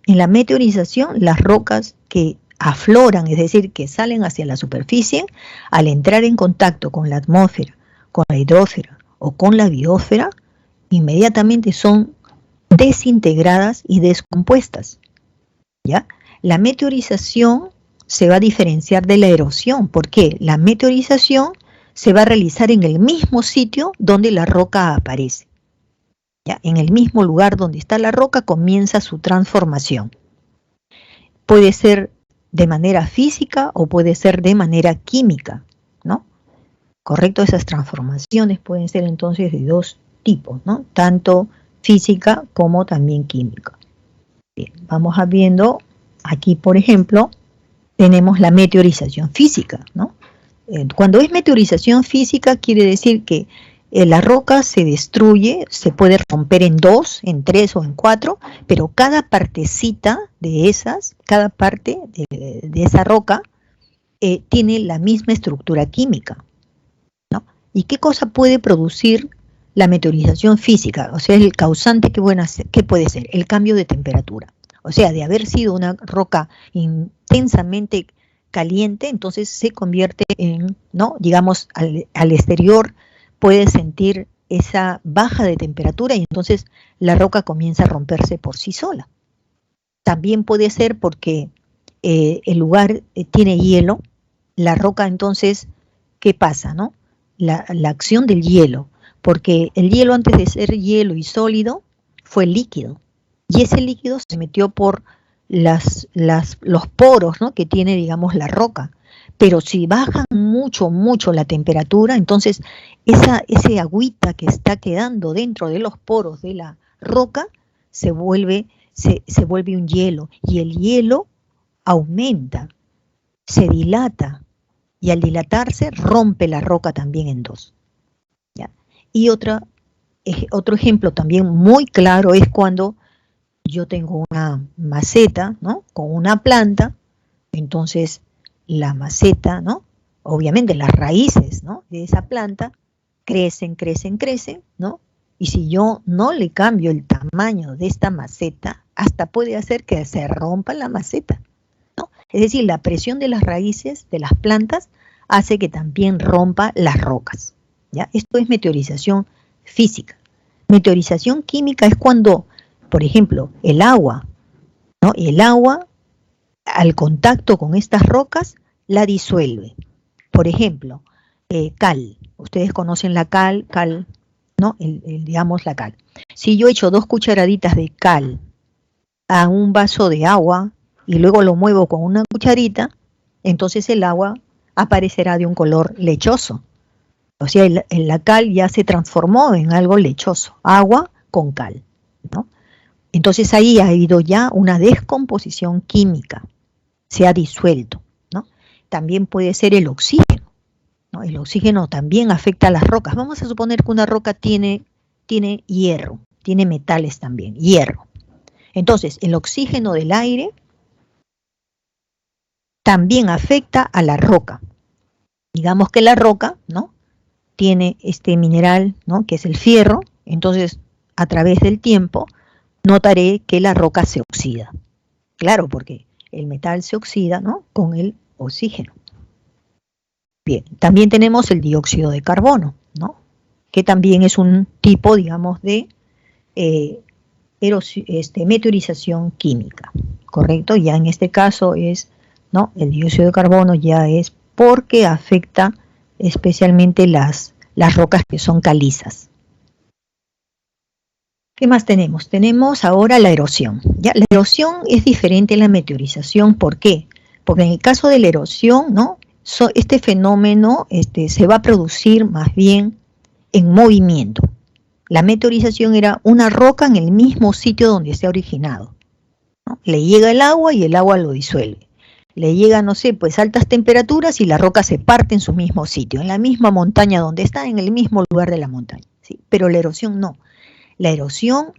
En la meteorización, las rocas que afloran, es decir, que salen hacia la superficie, al entrar en contacto con la atmósfera, con la hidrosfera o con la biosfera, inmediatamente son desintegradas y descompuestas, ¿ya? La meteorización se va a diferenciar de la erosión, porque la meteorización se va a realizar en el mismo sitio donde la roca aparece, ¿ya? En el mismo lugar donde está la roca comienza su transformación. Puede ser de manera física o puede ser de manera química, ¿no? Correcto, esas transformaciones pueden ser entonces de dos tipos, ¿no? Tanto física como también química. Bien, vamos a viendo aquí, por ejemplo, tenemos la meteorización física, ¿no? Cuando es meteorización física quiere decir que la roca se destruye, se puede romper en 2, en 3 o en 4, pero cada partecita de esas, cada parte de esa roca tiene la misma estructura química, ¿no? ¿Y qué cosa puede producir la meteorización física? O sea, el causante, ¿qué puede ser? El cambio de temperatura. O sea, de haber sido una roca intensamente caliente, entonces se convierte en, ¿no? Digamos, al exterior puede sentir esa baja de temperatura y entonces la roca comienza a romperse por sí sola. También puede ser porque el lugar tiene hielo, la roca entonces, ¿qué pasa, no? La acción del hielo, porque el hielo antes de ser hielo y sólido fue líquido, y ese líquido se metió por los poros, ¿no? Que tiene, digamos, la roca. Pero si baja mucho la temperatura, entonces ese agüita que está quedando dentro de los poros de la roca se vuelve un hielo, y el hielo aumenta, se dilata, y al dilatarse rompe la roca también en 2. ¿Ya? Y otro ejemplo también muy claro es cuando yo tengo una maceta, ¿no? Con una planta, entonces la maceta, ¿no? Obviamente las raíces, ¿no? De esa planta crecen, ¿no? Y si yo no le cambio el tamaño de esta maceta, hasta puede hacer que se rompa la maceta, ¿no? Es decir, la presión de las raíces de las plantas hace que también rompa las rocas, ¿ya? Esto es meteorización física. Meteorización química es cuando, por ejemplo, el agua, ¿no? El agua al contacto con estas rocas la disuelve. Por ejemplo, cal. Ustedes conocen la cal, ¿no? Digamos la cal. Si yo echo 2 cucharaditas de cal a un vaso de agua y luego lo muevo con una cucharita, entonces el agua aparecerá de un color lechoso. O sea, la cal ya se transformó en algo lechoso, agua con cal, ¿no? Entonces ahí ha habido ya una descomposición química, se ha disuelto, ¿no? También puede ser el oxígeno, ¿no? El oxígeno también afecta a las rocas. Vamos a suponer que una roca tiene hierro, tiene metales también, hierro. Entonces, el oxígeno del aire también afecta a la roca. Digamos que la roca, ¿no? Tiene este mineral, ¿no? Que es el fierro, entonces a través del tiempo notaré que la roca se oxida. Claro, porque el metal se oxida, ¿no? Con el oxígeno. Bien, también tenemos el dióxido de carbono, ¿no? Que también es un tipo, digamos, de meteorización química, ¿correcto? Ya en este caso es, ¿no? El dióxido de carbono ya es porque afecta especialmente las rocas que son calizas. ¿Qué más tenemos? Tenemos ahora la erosión. ¿Ya? La erosión es diferente a la meteorización. ¿Por qué? Porque en el caso de la erosión, ¿no? Este fenómeno se va a producir más bien en movimiento. La meteorización era una roca en el mismo sitio donde se ha originado, ¿no? Le llega el agua y el agua lo disuelve. Le llega, no sé, pues altas temperaturas y la roca se parte en su mismo sitio, en la misma montaña donde está, en el mismo lugar de la montaña, ¿sí? Pero la erosión no. La erosión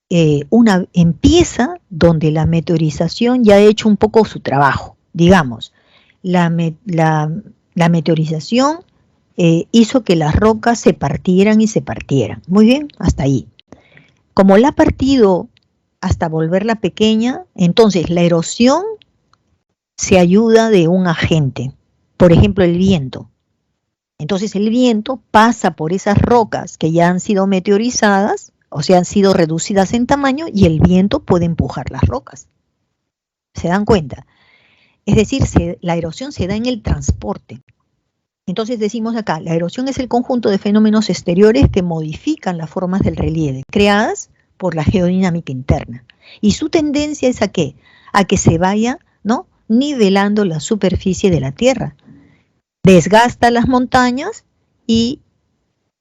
empieza donde la meteorización ya ha hecho un poco su trabajo. Digamos, la meteorización hizo que las rocas se partieran y se partieran. Muy bien, hasta ahí. Como la ha partido hasta volverla pequeña, entonces la erosión se ayuda de un agente, por ejemplo el viento. Entonces el viento pasa por esas rocas que ya han sido meteorizadas, o sea, han sido reducidas en tamaño, y el viento puede empujar las rocas. ¿Se dan cuenta? Es decir, la erosión se da en el transporte. Entonces decimos acá, la erosión es el conjunto de fenómenos exteriores que modifican las formas del relieve, creadas por la geodinámica interna. Y su tendencia es ¿a qué? A que se vaya, ¿no?, nivelando la superficie de la Tierra. Desgasta las montañas y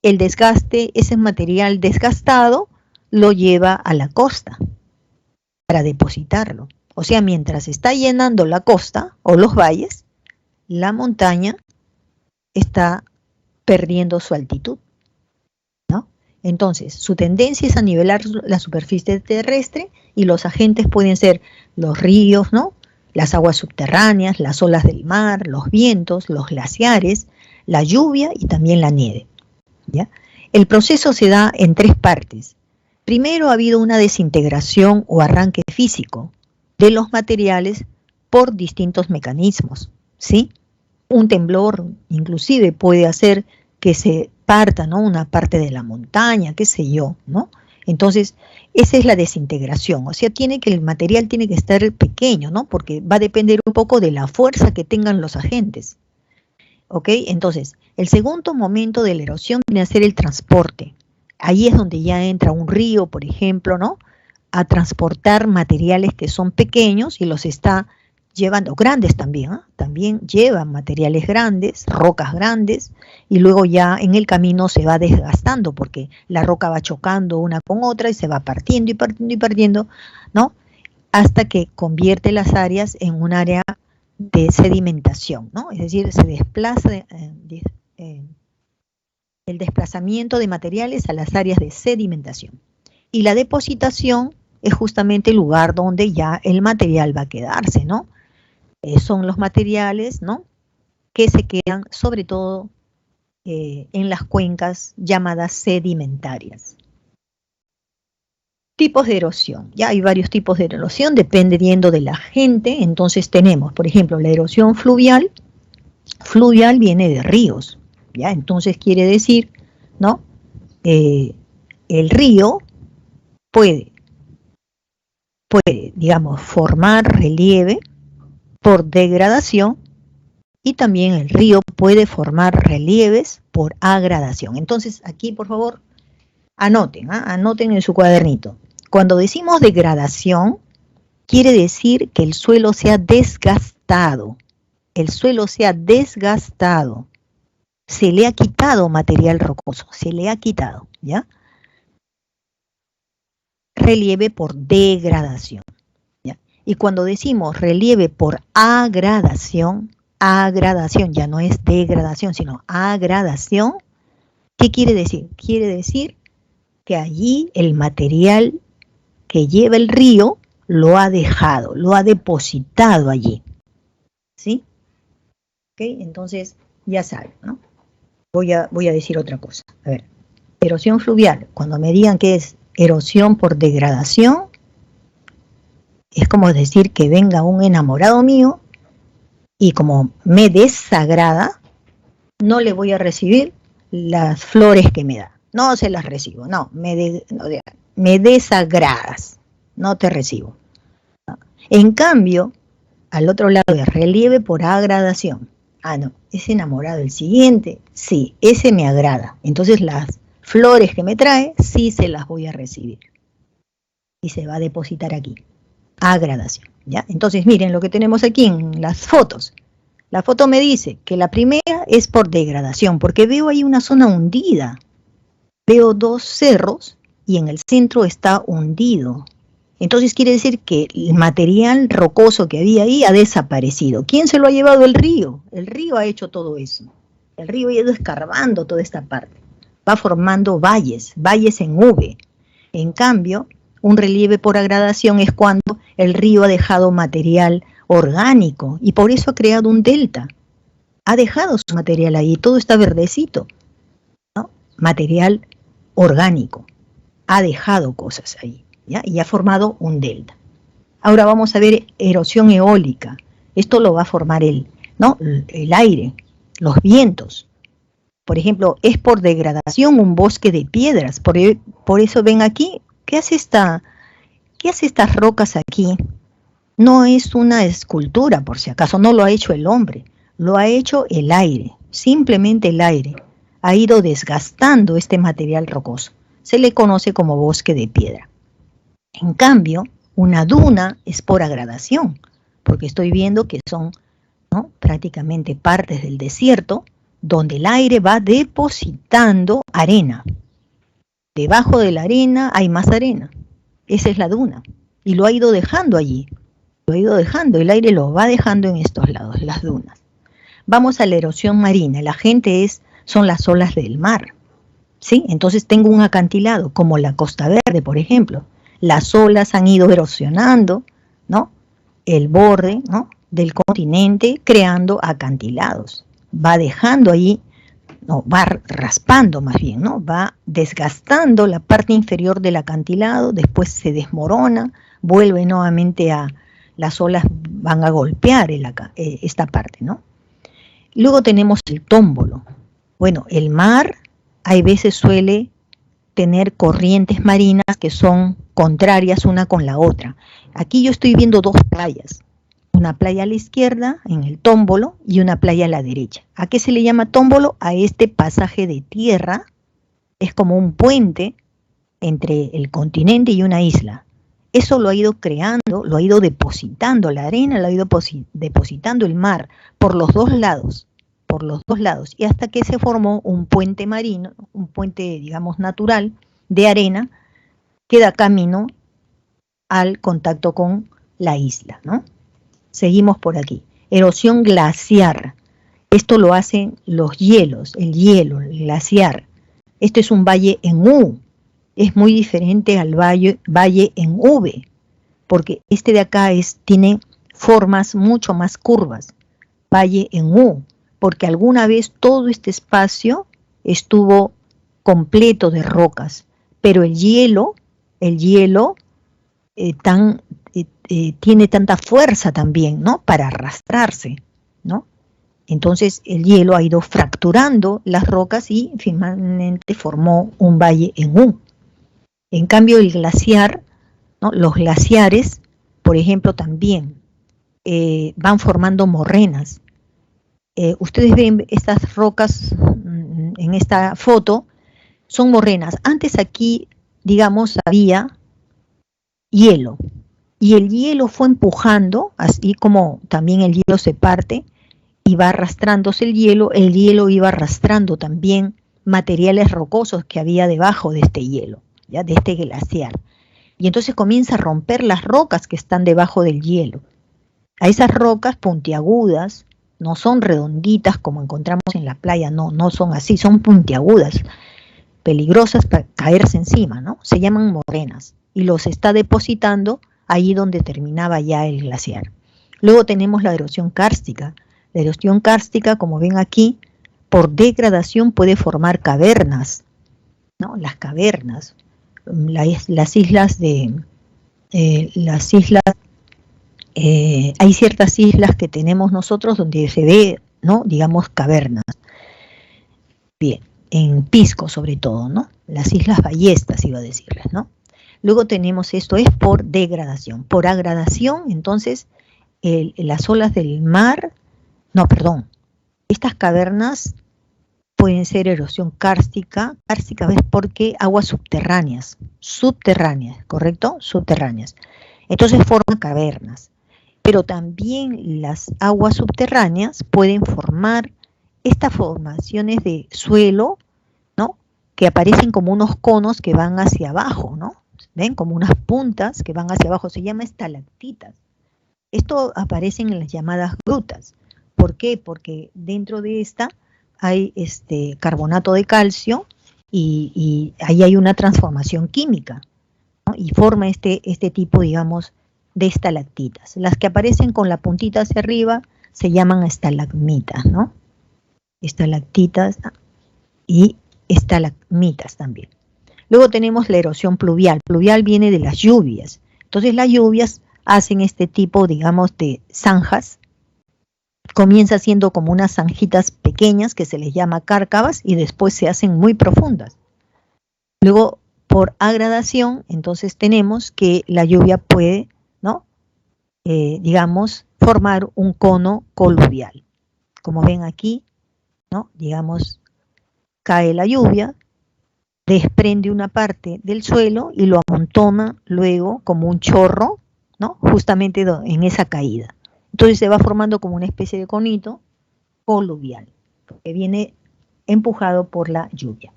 el desgaste, ese material desgastado, lo lleva a la costa para depositarlo. O sea, mientras se está llenando la costa o los valles, la montaña está perdiendo su altitud, ¿no? Entonces, su tendencia es a nivelar la superficie terrestre y los agentes pueden ser los ríos, ¿no? Las aguas subterráneas, las olas del mar, los vientos, los glaciares, la lluvia y también la nieve, ¿ya? El proceso se da en tres partes. Primero ha habido una desintegración o arranque físico de los materiales por distintos mecanismos, ¿sí? Un temblor inclusive puede hacer que se parta, ¿no? Una parte de la montaña, qué sé yo, ¿no? Entonces, esa es la desintegración, o sea, el material tiene que estar pequeño, ¿no? Porque va a depender un poco de la fuerza que tengan los agentes, ¿ok? Entonces, el segundo momento de la erosión viene a ser el transporte. Ahí es donde ya entra un río, por ejemplo, ¿no? A transportar materiales que son pequeños y los está llevando, grandes también, ¿eh? También llevan materiales grandes, rocas grandes, y luego ya en el camino se va desgastando porque la roca va chocando una con otra y se va partiendo y partiendo y partiendo, ¿no? Hasta que convierte las áreas en un área de sedimentación, ¿no? Es decir, se desplaza el desplazamiento de materiales a las áreas de sedimentación. Y la depositación es justamente el lugar donde ya el material va a quedarse, ¿no? Son los materiales, ¿no? Que se quedan sobre todo en las cuencas llamadas sedimentarias. Tipos de erosión. Ya hay varios tipos de erosión dependiendo del agente. Entonces tenemos, por ejemplo, la erosión fluvial. Fluvial viene de ríos, ¿ya? Entonces quiere decir, ¿no? El río puede, digamos, formar relieve por degradación y también el río puede formar relieves por agradación. Entonces aquí, por favor, anoten, anoten en su cuadernito. Cuando decimos degradación, quiere decir que el suelo se ha desgastado. El suelo se ha desgastado. Se le ha quitado material rocoso, se le ha quitado, ¿ya? Relieve por degradación, ¿ya? Y cuando decimos relieve por agradación, ya no es degradación, sino agradación, ¿qué quiere decir? Quiere decir que allí el material que lleva el río lo ha dejado, lo ha depositado allí, ¿sí? ¿Ok? Entonces, ya saben, ¿no? Voy a decir otra cosa. A ver, erosión fluvial, cuando me digan que es erosión por degradación, es como decir que venga un enamorado mío y como me desagrada, no le voy a recibir las flores que me da. No se las recibo, no, me desagradas, no te recibo. ¿No? En cambio, al otro lado es relieve por agradación. Ah, no, es enamorado el siguiente, sí, ese me agrada. Entonces las flores que me trae, sí se las voy a recibir. Y se va a depositar aquí. Agradación, ¿ya? Entonces miren lo que tenemos aquí en las fotos. La foto me dice que la primera es por degradación, porque veo ahí una zona hundida. Veo dos cerros y en el centro está hundido. Entonces quiere decir que el material rocoso que había ahí ha desaparecido. ¿Quién se lo ha llevado? El río. El río ha hecho todo eso. El río ha ido escarbando toda esta parte. Va formando valles, valles en V. En cambio, un relieve por agradación es cuando el río ha dejado material orgánico y por eso ha creado un delta. Ha dejado su material ahí, todo está verdecito, ¿no? Material orgánico. Ha dejado cosas ahí, ¿ya? Y ha formado un delta. Ahora vamos a ver erosión eólica. Esto lo va a formar el aire, los vientos. Por ejemplo, es por degradación un bosque de piedras. Por eso ven aquí, ¿qué hace estas rocas aquí? No es una escultura, por si acaso, no lo ha hecho el hombre, lo ha hecho el aire, simplemente el aire. Ha ido desgastando este material rocoso. Se le conoce como bosque de piedra. En cambio, una duna es por agradación, porque estoy viendo que son, ¿no?, prácticamente partes del desierto, donde el aire va depositando arena. Debajo de la arena hay más arena. Esa es la duna. Y lo ha ido dejando allí. lo ha ido dejando, el aire lo va dejando en estos lados, las dunas. Vamos a la erosión marina, el agente son las olas del mar, ¿sí? Entonces tengo un acantilado, como la Costa Verde, por ejemplo. Las olas han ido erosionando, ¿no?, el borde, ¿no?, del continente, creando acantilados. Va dejando ahí, no, va raspando más bien, ¿no? Va desgastando la parte inferior del acantilado, después se desmorona, vuelve nuevamente las olas van a golpear esta parte, ¿no? Luego tenemos el tómbolo. Bueno, el mar hay veces suele tener corrientes marinas que son contrarias una con la otra. Aquí yo estoy viendo dos playas, una playa a la izquierda en el tómbolo y una playa a la derecha. ¿A qué se le llama tómbolo? A este pasaje de tierra, es como un puente entre el continente y una isla. Eso lo ha ido creando, lo ha ido depositando, la arena lo ha ido depositando el mar por los dos lados, y hasta que se formó un puente marino, un puente, digamos, natural de arena, que da camino al contacto con la isla, ¿no? Seguimos por aquí. Erosión glaciar. Esto lo hacen los hielos, el hielo, el glaciar. Este es un valle en U. Es muy diferente al valle en V, porque este de acá tiene formas mucho más curvas. Valle en U, porque alguna vez todo este espacio estuvo completo de rocas, pero el hielo tiene tanta fuerza también, ¿no?, para arrastrarse, ¿no? Entonces el hielo ha ido fracturando las rocas y finalmente formó un valle en U. En cambio el glaciar, ¿no?, los glaciares, por ejemplo, también van formando morrenas. Ustedes ven estas rocas en esta foto, son morrenas. Antes aquí, digamos, había hielo, y el hielo fue empujando, así como también el hielo se parte y va arrastrándose el hielo iba arrastrando también materiales rocosos que había debajo de este hielo, ¿ya?, de este glaciar. Y entonces comienza a romper las rocas que están debajo del hielo. A esas rocas puntiagudas, no son redonditas como encontramos en la playa, no son así, son puntiagudas, peligrosas para caerse encima, ¿no? Se llaman morrenas y los está depositando ahí donde terminaba ya el glaciar. Luego tenemos la erosión kárstica. La erosión kárstica, como ven aquí, por degradación puede formar cavernas, ¿no? Las cavernas, hay ciertas islas que tenemos nosotros donde se ve, ¿no?, digamos, cavernas. Bien, en Pisco sobre todo, ¿no? Las Islas Ballestas iba a decirles, ¿no? Luego tenemos esto es por degradación. Por agradación, entonces, las olas del mar, estas cavernas pueden ser erosión kárstica es porque aguas subterráneas, ¿correcto? Subterráneas. Entonces forman cavernas. Pero también las aguas subterráneas pueden formar estas formaciones de suelo, ¿no?, que aparecen como unos conos que van hacia abajo, ¿no? ¿Ven? Como unas puntas que van hacia abajo, se llama estalactitas. Esto aparece en las llamadas grutas. ¿Por qué? Porque dentro de esta hay carbonato de calcio y ahí hay una transformación química, ¿no?, y forma este tipo, digamos, de estalactitas. Las que aparecen con la puntita hacia arriba se llaman estalagmitas, ¿no? Estalactitas y estalagmitas también. Luego tenemos la erosión pluvial. Pluvial viene de las lluvias. Entonces las lluvias hacen este tipo, digamos, de zanjas. Comienza siendo como unas zanjitas pequeñas que se les llama cárcavas y después se hacen muy profundas. Luego, por agradación, entonces tenemos que la lluvia puede, ¿no?, digamos, formar un cono coluvial. Como ven aquí, ¿no?, digamos, cae la lluvia, desprende una parte del suelo y lo amontona luego como un chorro, ¿no?, justamente en esa caída. Entonces se va formando como una especie de conito coluvial, que viene empujado por la lluvia.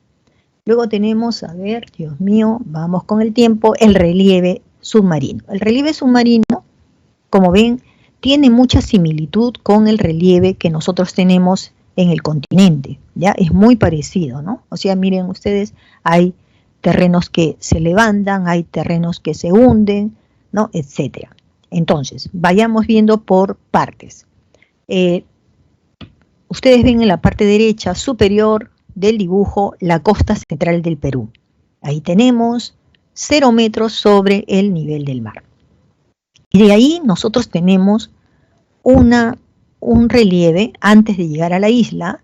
Luego tenemos, a ver, Dios mío, vamos con el tiempo, el relieve submarino. El relieve submarino Como ven, tiene mucha similitud con el relieve que nosotros tenemos en el continente, ¿ya? Es muy parecido, ¿no? O sea, miren ustedes, hay terrenos que se levantan, hay terrenos que se hunden, ¿no? Etcétera. Entonces, vayamos viendo por partes. Ustedes ven en la parte derecha superior del dibujo la costa central del Perú. Ahí tenemos 0 metros sobre el nivel del mar. Y de ahí nosotros tenemos un relieve, antes de llegar a la isla,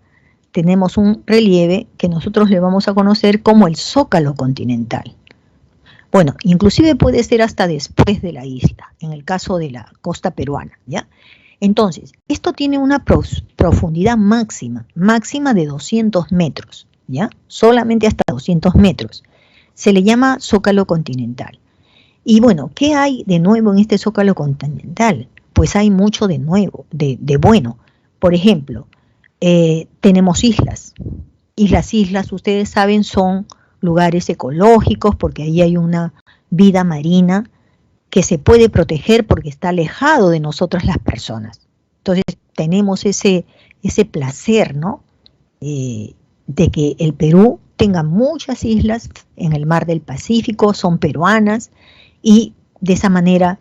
tenemos un relieve que nosotros le vamos a conocer como el Zócalo continental. Bueno, inclusive puede ser hasta después de la isla, en el caso de la costa peruana, ¿ya? Entonces, esto tiene una profundidad máxima de 200 metros, ¿ya? Solamente hasta 200 metros. Se le llama Zócalo continental. Y bueno, ¿qué hay de nuevo en este Zócalo continental? Pues hay mucho de nuevo, de bueno. Por ejemplo, tenemos islas. Las islas, ustedes saben, son lugares ecológicos porque ahí hay una vida marina que se puede proteger porque está alejado de nosotros las personas. Entonces tenemos ese placer, ¿no? De que el Perú tenga muchas islas en el mar del Pacífico, son peruanas, y de esa manera,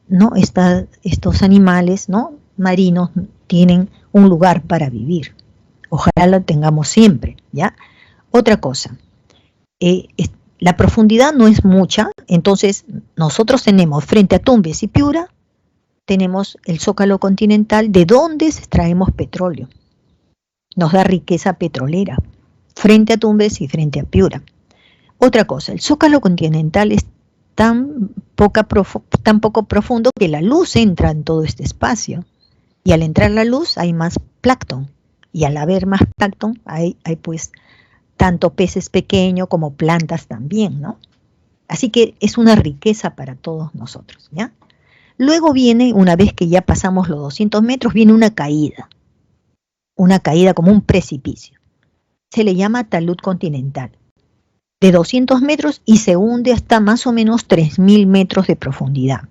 ¿no? Estos animales, ¿no? marinos tienen un lugar para vivir. Ojalá lo tengamos siempre, ¿ya? Otra cosa, la profundidad no es mucha, entonces nosotros tenemos frente a Tumbes y Piura, tenemos el Zócalo continental, de donde extraemos petróleo. Nos da riqueza petrolera, frente a Tumbes y frente a Piura. Otra cosa, el Zócalo continental es tan poco profundo que la luz entra en todo este espacio. Y al entrar la luz hay más plancton. Y al haber más plancton hay pues tanto peces pequeños como plantas también, ¿no? Así que es una riqueza para todos nosotros, ¿ya? Luego viene, una vez que ya pasamos los 200 metros, viene una caída como un precipicio. Se le llama talud continental, de 200 metros y se hunde hasta más o menos 3.000 metros de profundidad.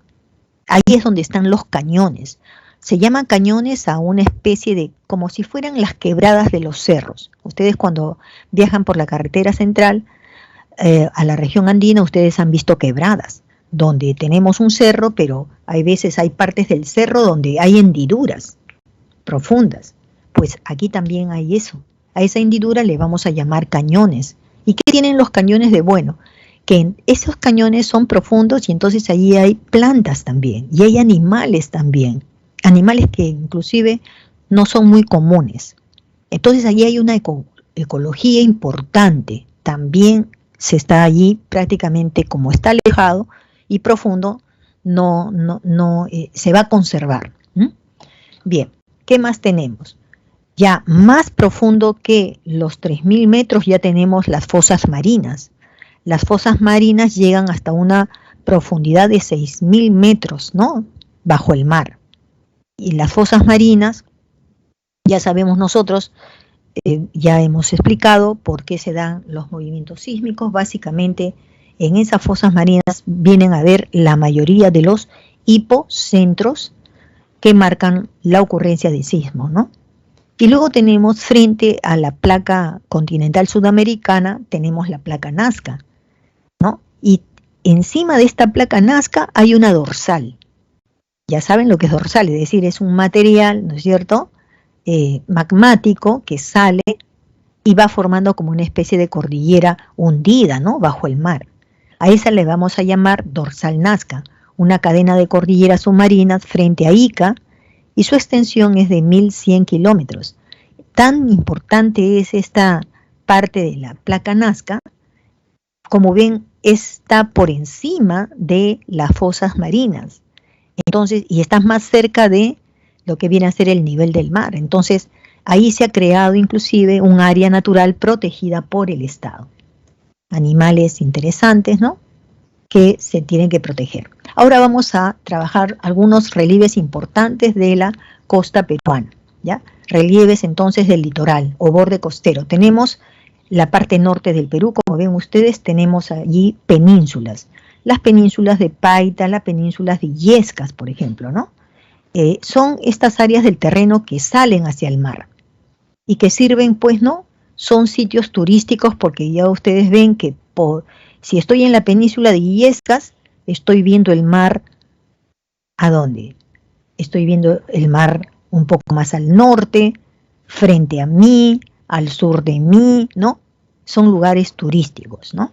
Ahí es donde están los cañones. Se llaman cañones a una especie de, como si fueran las quebradas de los cerros. Ustedes cuando viajan por la carretera central a la región andina, ustedes han visto quebradas, donde tenemos un cerro, pero hay veces hay partes del cerro donde hay hendiduras profundas. Pues aquí también hay eso. A esa hendidura le vamos a llamar cañones. ¿Y qué tienen los cañones de bueno? Que esos cañones son profundos y entonces allí hay plantas también, y hay animales también. Animales que inclusive no son muy comunes. Entonces allí hay una ecología importante. También se está allí prácticamente, como está alejado y profundo, se va a conservar. Bien, ¿qué más tenemos? Ya más profundo que los 3.000 metros ya tenemos las fosas marinas. Las fosas marinas llegan hasta una profundidad de 6.000 metros, ¿no? Bajo el mar. Y las fosas marinas, ya sabemos nosotros, ya hemos explicado por qué se dan los movimientos sísmicos. Básicamente, en esas fosas marinas vienen a ver la mayoría de los hipocentros que marcan la ocurrencia de sismos, ¿no? Y luego tenemos frente a la placa continental sudamericana, tenemos la placa Nazca, ¿no? Y encima de esta placa Nazca hay una dorsal. Ya saben lo que es dorsal, es decir, es un material, ¿no es cierto?, magmático que sale y va formando como una especie de cordillera hundida, ¿no?, bajo el mar. A esa le vamos a llamar dorsal Nazca, una cadena de cordilleras submarinas frente a Ica, y su extensión es de 1.100 kilómetros. Tan importante es esta parte de la placa Nazca, como ven, está por encima de las fosas marinas. Entonces, y está más cerca de lo que viene a ser el nivel del mar. Entonces, ahí se ha creado inclusive un área natural protegida por el Estado. Animales interesantes, ¿no?, que se tienen que proteger. Ahora vamos a trabajar algunos relieves importantes de la costa peruana, ¿ya? Relieves entonces del litoral o borde costero. Tenemos la parte norte del Perú, como ven ustedes, tenemos allí penínsulas. Las penínsulas de Paita, las penínsulas de Illescas, por ejemplo, ¿no? son estas áreas del terreno que salen hacia el mar y que sirven, pues, ¿no? Son sitios turísticos porque ya ustedes ven que si estoy en la península de Illescas, estoy viendo el mar. ¿A dónde? Estoy viendo el mar un poco más al norte, frente a mí, al sur de mí, ¿no? Son lugares turísticos, ¿no?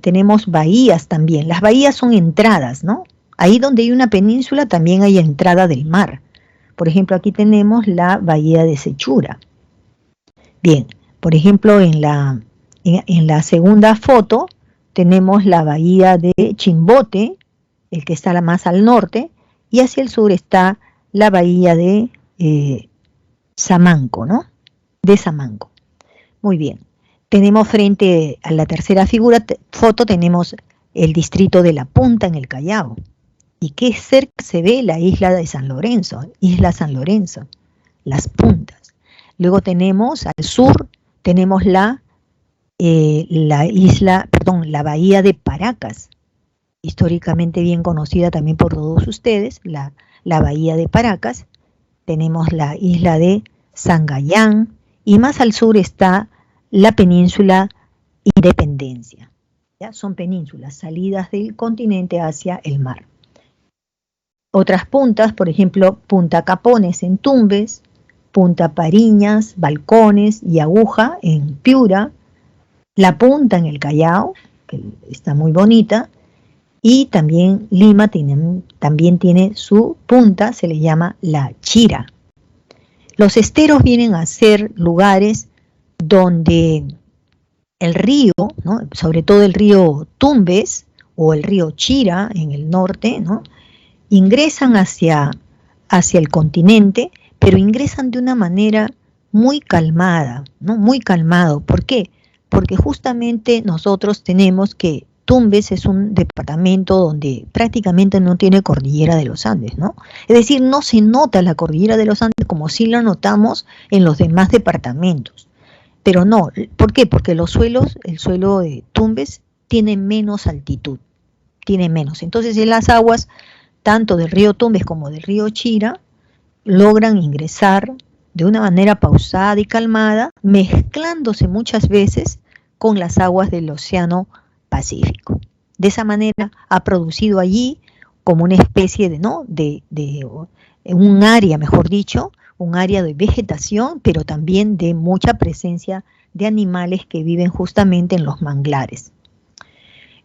Tenemos bahías también. Las bahías son entradas, ¿no? Ahí donde hay una península también hay entrada del mar. Por ejemplo, aquí tenemos la bahía de Sechura. Bien, por ejemplo, en la segunda foto tenemos la bahía de Chimbote, el que está más al norte, y hacia el sur está la bahía de Samanco, ¿no? De Samanco. Muy bien. Tenemos frente a la tercera foto, tenemos el distrito de La Punta en el Callao. Y qué cerca se ve la isla de San Lorenzo, Isla San Lorenzo, Las Puntas. Luego tenemos al sur, tenemos la bahía de Paracas, históricamente bien conocida también por todos ustedes, la bahía de Paracas. Tenemos la isla de Sangayán y más al sur está la península Independencia. ¿Ya? Son penínsulas, salidas del continente hacia el mar. Otras puntas, por ejemplo, Punta Capones en Tumbes, Punta Pariñas, Balcones y Aguja en Piura, La Punta en el Callao, que está muy bonita, y también Lima también tiene su punta, se le llama La Chira. Los esteros vienen a ser lugares donde el río, ¿no? Sobre todo el río Tumbes o el río Chira en el norte, ¿no? Ingresan hacia el continente, pero ingresan de una manera muy calmada, ¿no? Muy calmado. ¿Por qué? Porque justamente nosotros tenemos que Tumbes es un departamento donde prácticamente no tiene cordillera de los Andes, ¿no? Es decir, no se nota la cordillera de los Andes como sí la notamos en los demás departamentos. Pero no, ¿por qué? Porque el suelo de Tumbes tiene menos altitud, tiene menos. Entonces en las aguas, tanto del río Tumbes como del río Chira, logran ingresar de una manera pausada y calmada, mezclándose muchas veces con las aguas del Océano Pacífico. De esa manera ha producido allí como una especie de un área, mejor dicho, un área de vegetación, pero también de mucha presencia de animales que viven justamente en los manglares.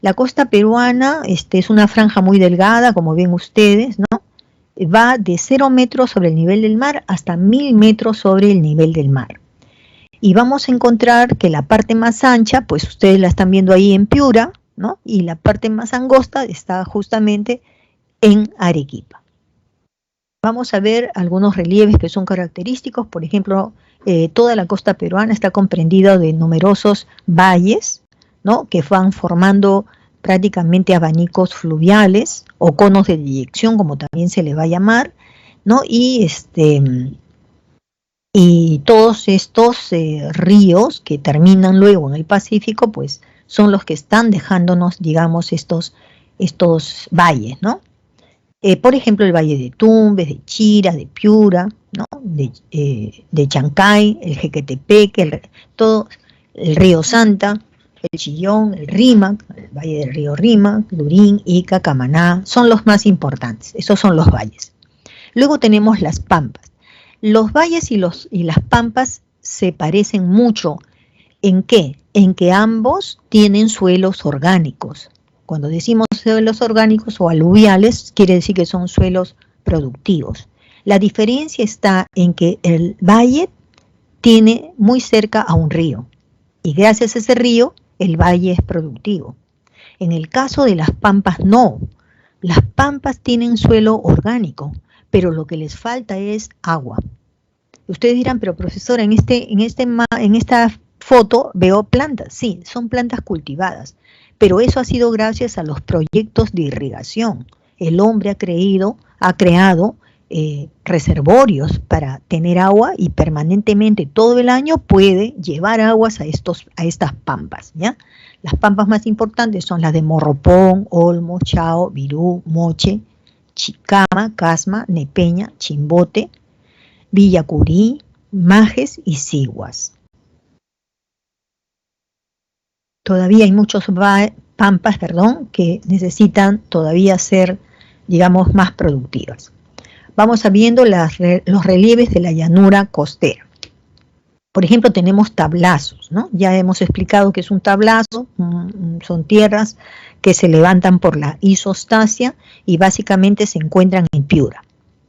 La costa peruana es una franja muy delgada, como ven ustedes, ¿no? Va de 0 metros sobre el nivel del mar hasta 1000 metros sobre el nivel del mar. Y vamos a encontrar que la parte más ancha, pues ustedes la están viendo ahí en Piura, ¿no? Y la parte más angosta está justamente en Arequipa. Vamos a ver algunos relieves que son característicos. Por ejemplo, toda la costa peruana está comprendida de numerosos valles, ¿no? Que van formando prácticamente abanicos fluviales o conos de deyección, como también se le va a llamar, ¿no? Y todos estos ríos que terminan luego en el Pacífico, pues son los que están dejándonos, digamos, estos valles, ¿no? Por ejemplo, el valle de Tumbes, de Chira, de Piura, ¿no? De Chancay, el Jequetepeque, todo el río Santa, el Chillón, el Rímac, el valle del río Rímac, Lurín, Ica, Camaná, son los más importantes. Esos son los valles. Luego tenemos las pampas. Los valles y las pampas se parecen mucho. ¿En qué? En que ambos tienen suelos orgánicos. Cuando decimos suelos orgánicos o aluviales, quiere decir que son suelos productivos. La diferencia está en que el valle tiene muy cerca a un río y gracias a ese río el valle es productivo. En el caso de las pampas no. Las pampas tienen suelo orgánico, pero lo que les falta es agua. Ustedes dirán, pero profesora, en esta foto veo plantas. Sí, son plantas cultivadas, pero eso ha sido gracias a los proyectos de irrigación. El hombre ha creado reservorios para tener agua y permanentemente todo el año puede llevar aguas a estas pampas, ¿ya? Las pampas más importantes son las de Morropón, Olmo, Chao, Virú, Moche, Chicama, Casma, Nepeña, Chimbote, Villacurí, Majes y Siguas. Todavía hay muchos pampas, que necesitan todavía ser, digamos, más productivas. Vamos a viendo los relieves de la llanura costera. Por ejemplo, tenemos tablazos, ¿no? Ya hemos explicado que es un tablazo, son tierras que se levantan por la isostasia y básicamente se encuentran en Piura.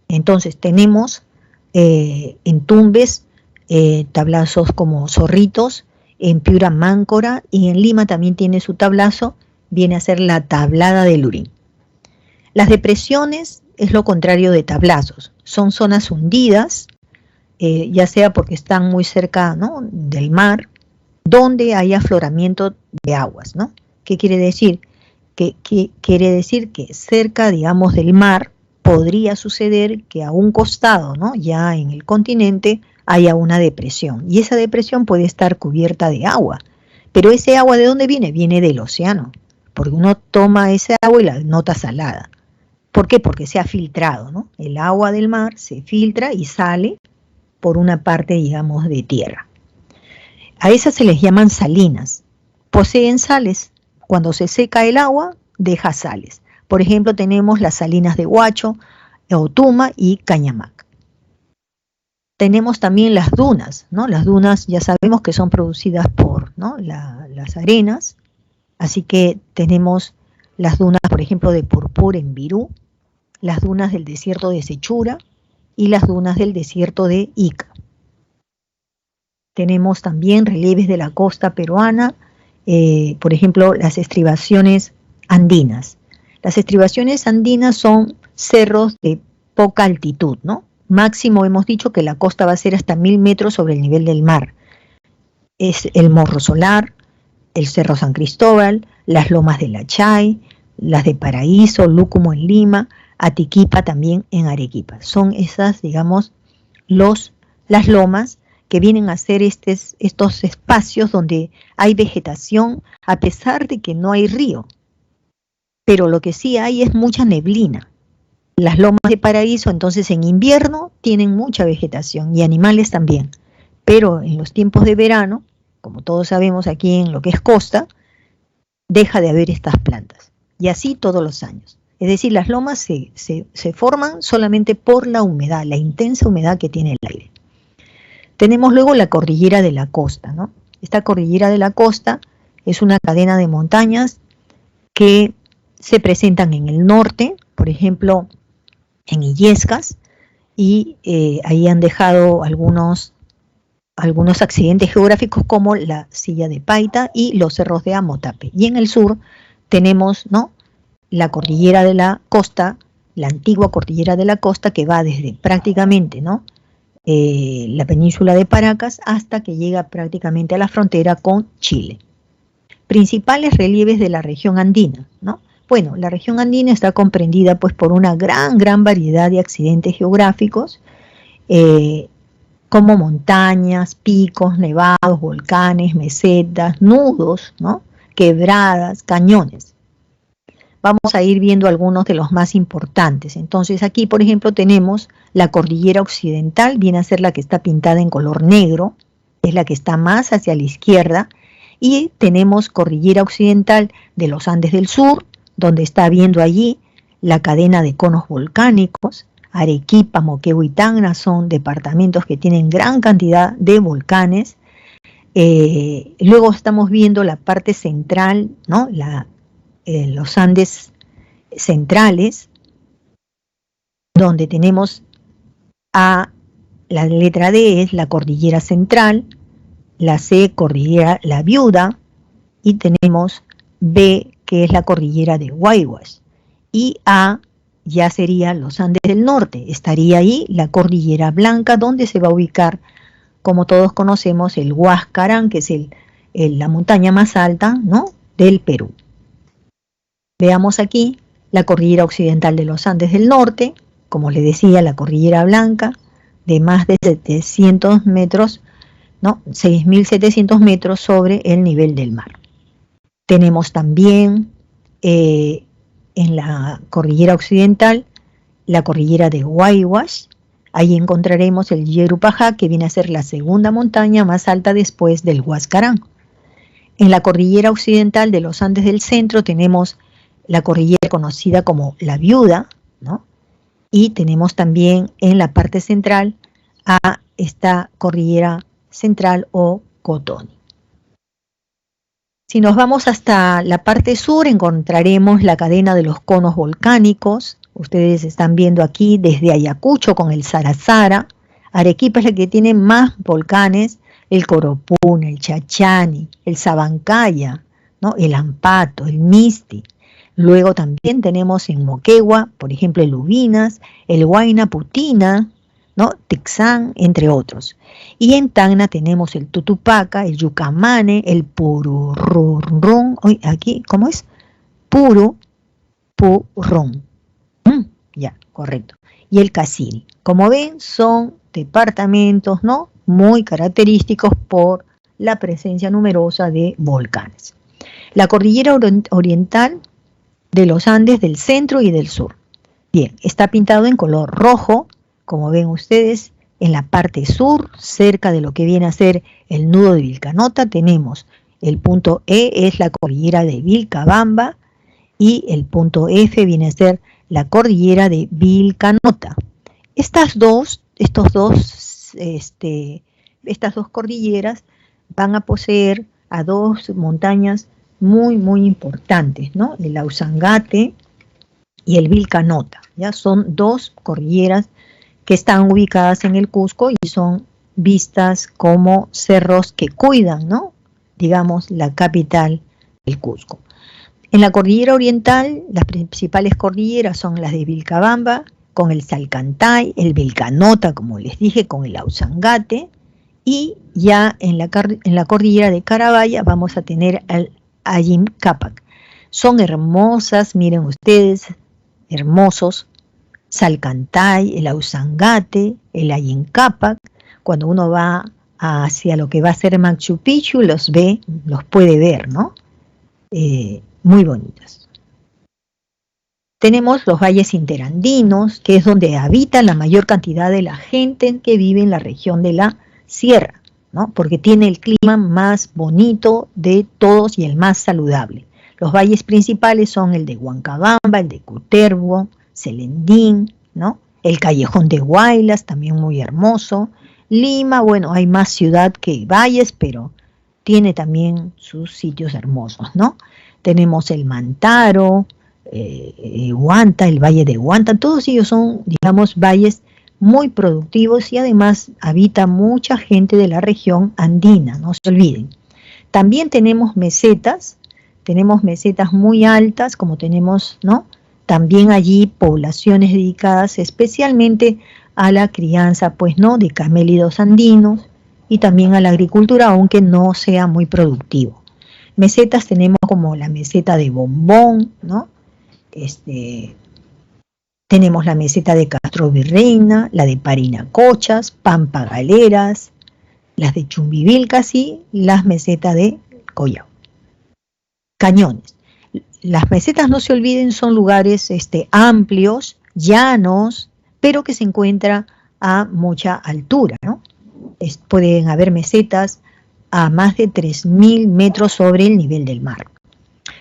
Entonces tenemos en Tumbes tablazos como Zorritos, en Piura Máncora, y en Lima también tiene su tablazo, viene a ser la Tablada del Lurín. Las depresiones es lo contrario de tablazos, son zonas hundidas, ya sea porque están muy cerca, ¿no?, del mar, donde hay afloramiento de aguas, ¿no? ¿Qué quiere decir? Quiere decir que cerca, digamos, del mar podría suceder que a un costado, ¿no?, ya en el continente, haya una depresión, y esa depresión puede estar cubierta de agua, pero ese agua, ¿de dónde viene? Viene del océano, porque uno toma ese agua y la nota salada. ¿Por qué? Porque se ha filtrado, ¿no? El agua del mar se filtra y sale por una parte, digamos, de tierra. A esas se les llaman salinas. Poseen sales. Cuando se seca el agua, deja sales. Por ejemplo, tenemos las salinas de Huacho, Otuma y Cañamac. Tenemos también las dunas, ¿no? Las dunas ya sabemos que son producidas por, ¿no?, las arenas. Así que tenemos las dunas, por ejemplo, de Purpur en Virú, las dunas del desierto de Sechura y las dunas del desierto de Ica. Tenemos también relieves de la costa peruana, por ejemplo, las estribaciones andinas. Las estribaciones andinas son cerros de poca altitud, ¿no? Máximo hemos dicho que la costa va a ser hasta 1000 metros sobre el nivel del mar. Es el Morro Solar, el Cerro San Cristóbal, las lomas de La Chay, las de Paraíso, Lúcumo en Lima, Atiquipa también en Arequipa. Son esas, digamos, las lomas que vienen a ser estos espacios donde hay vegetación a pesar de que no hay río. Pero lo que sí hay es mucha neblina. Las lomas de Paraíso, entonces, en invierno tienen mucha vegetación y animales también. Pero en los tiempos de verano, como todos sabemos aquí en lo que es costa, deja de haber estas plantas. Y así todos los años. Es decir, las lomas se forman solamente por la humedad, la intensa humedad que tiene el aire. Tenemos luego la cordillera de la costa, ¿no? Esta cordillera de la costa es una cadena de montañas que se presentan en el norte, por ejemplo, en Illescas, y ahí han dejado algunos accidentes geográficos como la Silla de Paita y los cerros de Amotape. Y en el sur tenemos, ¿no?, la cordillera de la costa, la antigua cordillera de la costa, que va desde prácticamente, ¿no?, la península de Paracas hasta que llega prácticamente a la frontera con Chile. Principales relieves de la región andina, ¿no? Bueno, la región andina está comprendida pues por una gran variedad de accidentes geográficos, como montañas, picos, nevados, volcanes, mesetas, nudos, ¿no?, quebradas, cañones. Vamos a ir viendo algunos de los más importantes. Entonces aquí, por ejemplo, tenemos la cordillera occidental, viene a ser la que está pintada en color negro, es la que está más hacia la izquierda, y tenemos cordillera occidental de los Andes del Sur, donde está viendo allí la cadena de conos volcánicos. Arequipa, Moquegua y Tacna son departamentos que tienen gran cantidad de volcanes. Luego estamos viendo la parte central, ¿no?, los Andes centrales, donde tenemos a la letra D es la cordillera central, la C cordillera La Viuda, y tenemos B que es la cordillera de Huayhuas, y A ya sería los Andes del norte, estaría ahí la cordillera Blanca, donde se va a ubicar, como todos conocemos, el Huascarán, que es la montaña más alta, ¿no?, del Perú. Veamos aquí la cordillera occidental de los Andes del norte, como les decía, la cordillera Blanca, de más de 700 metros, ¿no?, 6.700 metros sobre el nivel del mar. Tenemos también en la cordillera occidental la cordillera de Huayhuash. Ahí encontraremos el Yerupajá, que viene a ser la segunda montaña más alta después del Huascarán. En la cordillera occidental de los Andes del centro tenemos la cordillera conocida como la Viuda, ¿no? Y tenemos también en la parte central a esta cordillera central o Cotoni. Si nos vamos hasta la parte sur, encontraremos la cadena de los conos volcánicos. Ustedes están viendo aquí desde Ayacucho con el Sarasara. Arequipa es la que tiene más volcanes, el Coropuna, el Chachani, el Sabancaya, ¿no? El Ampato, el Misti. Luego también tenemos en Moquegua, por ejemplo, el Ubinas, el Huayna Putina, ¿no? Tixán, entre otros. Y en Tacna tenemos el Tutupaca, el Yucamane, el Purururún, aquí, ¿cómo es? Pururún. Ya, correcto. Y el Casiri. Como ven, son departamentos, ¿no? Muy característicos por la presencia numerosa de volcanes. La cordillera oriental de los Andes del centro y del sur. Bien, está pintado en color rojo, como ven ustedes, en la parte sur, cerca de lo que viene a ser el nudo de Vilcanota, tenemos el punto E, es la cordillera de Vilcabamba, y el punto F viene a ser la cordillera de Vilcanota. Estas dos cordilleras van a poseer a dos montañas muy, muy importantes, ¿no? El Ausangate y el Vilcanota, ¿ya? Son dos cordilleras que están ubicadas en el Cusco y son vistas como cerros que cuidan, ¿no? Digamos, la capital del Cusco. En la cordillera oriental, las principales cordilleras son las de Vilcabamba, con el Salcantay, el Vilcanota, como les dije, con el Ausangate, y ya en la cordillera de Carabaya vamos a tener al Ayincapac. Son hermosas, miren ustedes, hermosos, Salcantay, el Ausangate, el Ayincapac. Cuando uno va hacia lo que va a ser Machu Picchu, los puede ver, ¿no? Muy bonitas. Tenemos los valles interandinos, que es donde habita la mayor cantidad de la gente que vive en la región de la sierra, ¿no? Porque tiene el clima más bonito de todos y el más saludable. Los valles principales son el de Huancabamba, el de Cutervo, Celendín, ¿no? El Callejón de Huaylas, también muy hermoso. Lima, bueno, hay más ciudad que valles, pero tiene también sus sitios hermosos, ¿no? Tenemos el Mantaro, Huanta, el Valle de Huanta, todos ellos son, digamos, valles muy productivos y además habita mucha gente de la región andina, no se olviden. También tenemos mesetas muy altas, como tenemos, ¿no? También allí poblaciones dedicadas especialmente a la crianza, pues, ¿no? De camélidos andinos y también a la agricultura, aunque no sea muy productivo. Mesetas tenemos como la meseta de Bombón, ¿no? Tenemos la meseta de Castro Virreina, la de Parinacochas, Pampa Galeras, las de Chumbivilcas y las mesetas de Collao. Cañones. Las mesetas, no se olviden, son lugares amplios, llanos, pero que se encuentran a mucha altura, ¿no? Pueden haber mesetas a más de 3.000 metros sobre el nivel del mar.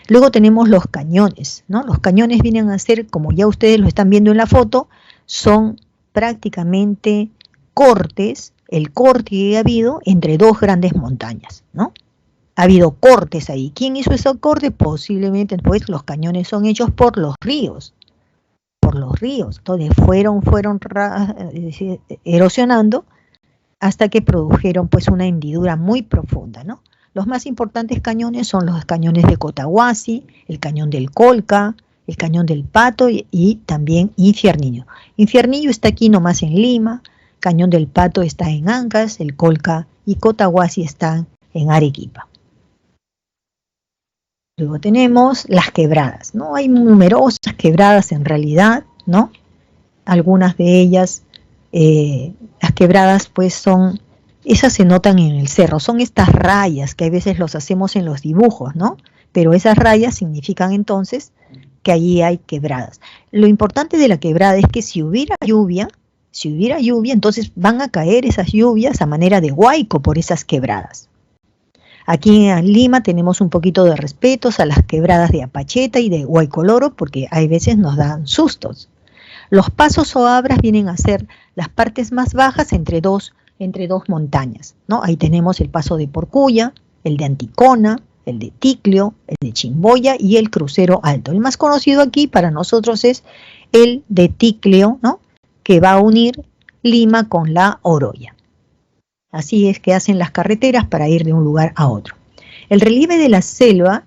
Luego tenemos los cañones, ¿no? Los cañones vienen a ser, como ya ustedes lo están viendo en la foto, son prácticamente cortes, el corte que ha habido entre dos grandes montañas, ¿no? Ha habido cortes ahí. ¿Quién hizo ese corte? Posiblemente, pues, los cañones son hechos por los ríos. Entonces fueron erosionando hasta que produjeron, pues, una hendidura muy profunda, ¿no? Los más importantes cañones son los cañones de Cotahuasi, el cañón del Colca, el cañón del Pato y también Infiernillo. Infiernillo está aquí nomás en Lima, cañón del Pato está en Ancash, el Colca y Cotahuasi están en Arequipa. Luego tenemos las quebradas, ¿no? Hay numerosas quebradas en realidad, ¿no? Algunas de ellas, las quebradas, pues, esas se notan en el cerro, son estas rayas que a veces los hacemos en los dibujos, ¿no? Pero esas rayas significan entonces que allí hay quebradas. Lo importante de la quebrada es que si hubiera lluvia, entonces van a caer esas lluvias a manera de huaico por esas quebradas. Aquí en Lima tenemos un poquito de respetos a las quebradas de Apacheta y de Huaycoloro porque hay veces nos dan sustos. Los pasos o abras vienen a ser las partes más bajas entre dos montañas, ¿no? Ahí tenemos el paso de Porcuya, el de Anticona, el de Ticlio, el de Chimboya y el Crucero Alto. El más conocido aquí para nosotros es el de Ticlio, ¿no? Que va a unir Lima con la Oroya. Así es que hacen las carreteras para ir de un lugar a otro. El relieve de la selva,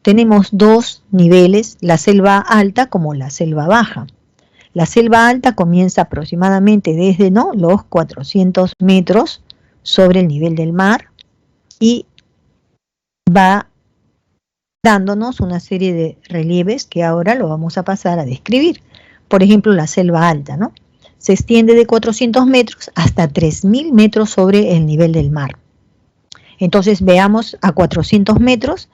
tenemos dos niveles, la selva alta como la selva baja. La selva alta comienza aproximadamente desde los 400 metros sobre el nivel del mar y va dándonos una serie de relieves que ahora lo vamos a pasar a describir. Por ejemplo, la selva alta, ¿no? Se extiende de 400 metros hasta 3000 metros sobre el nivel del mar. Entonces veamos a 400 metros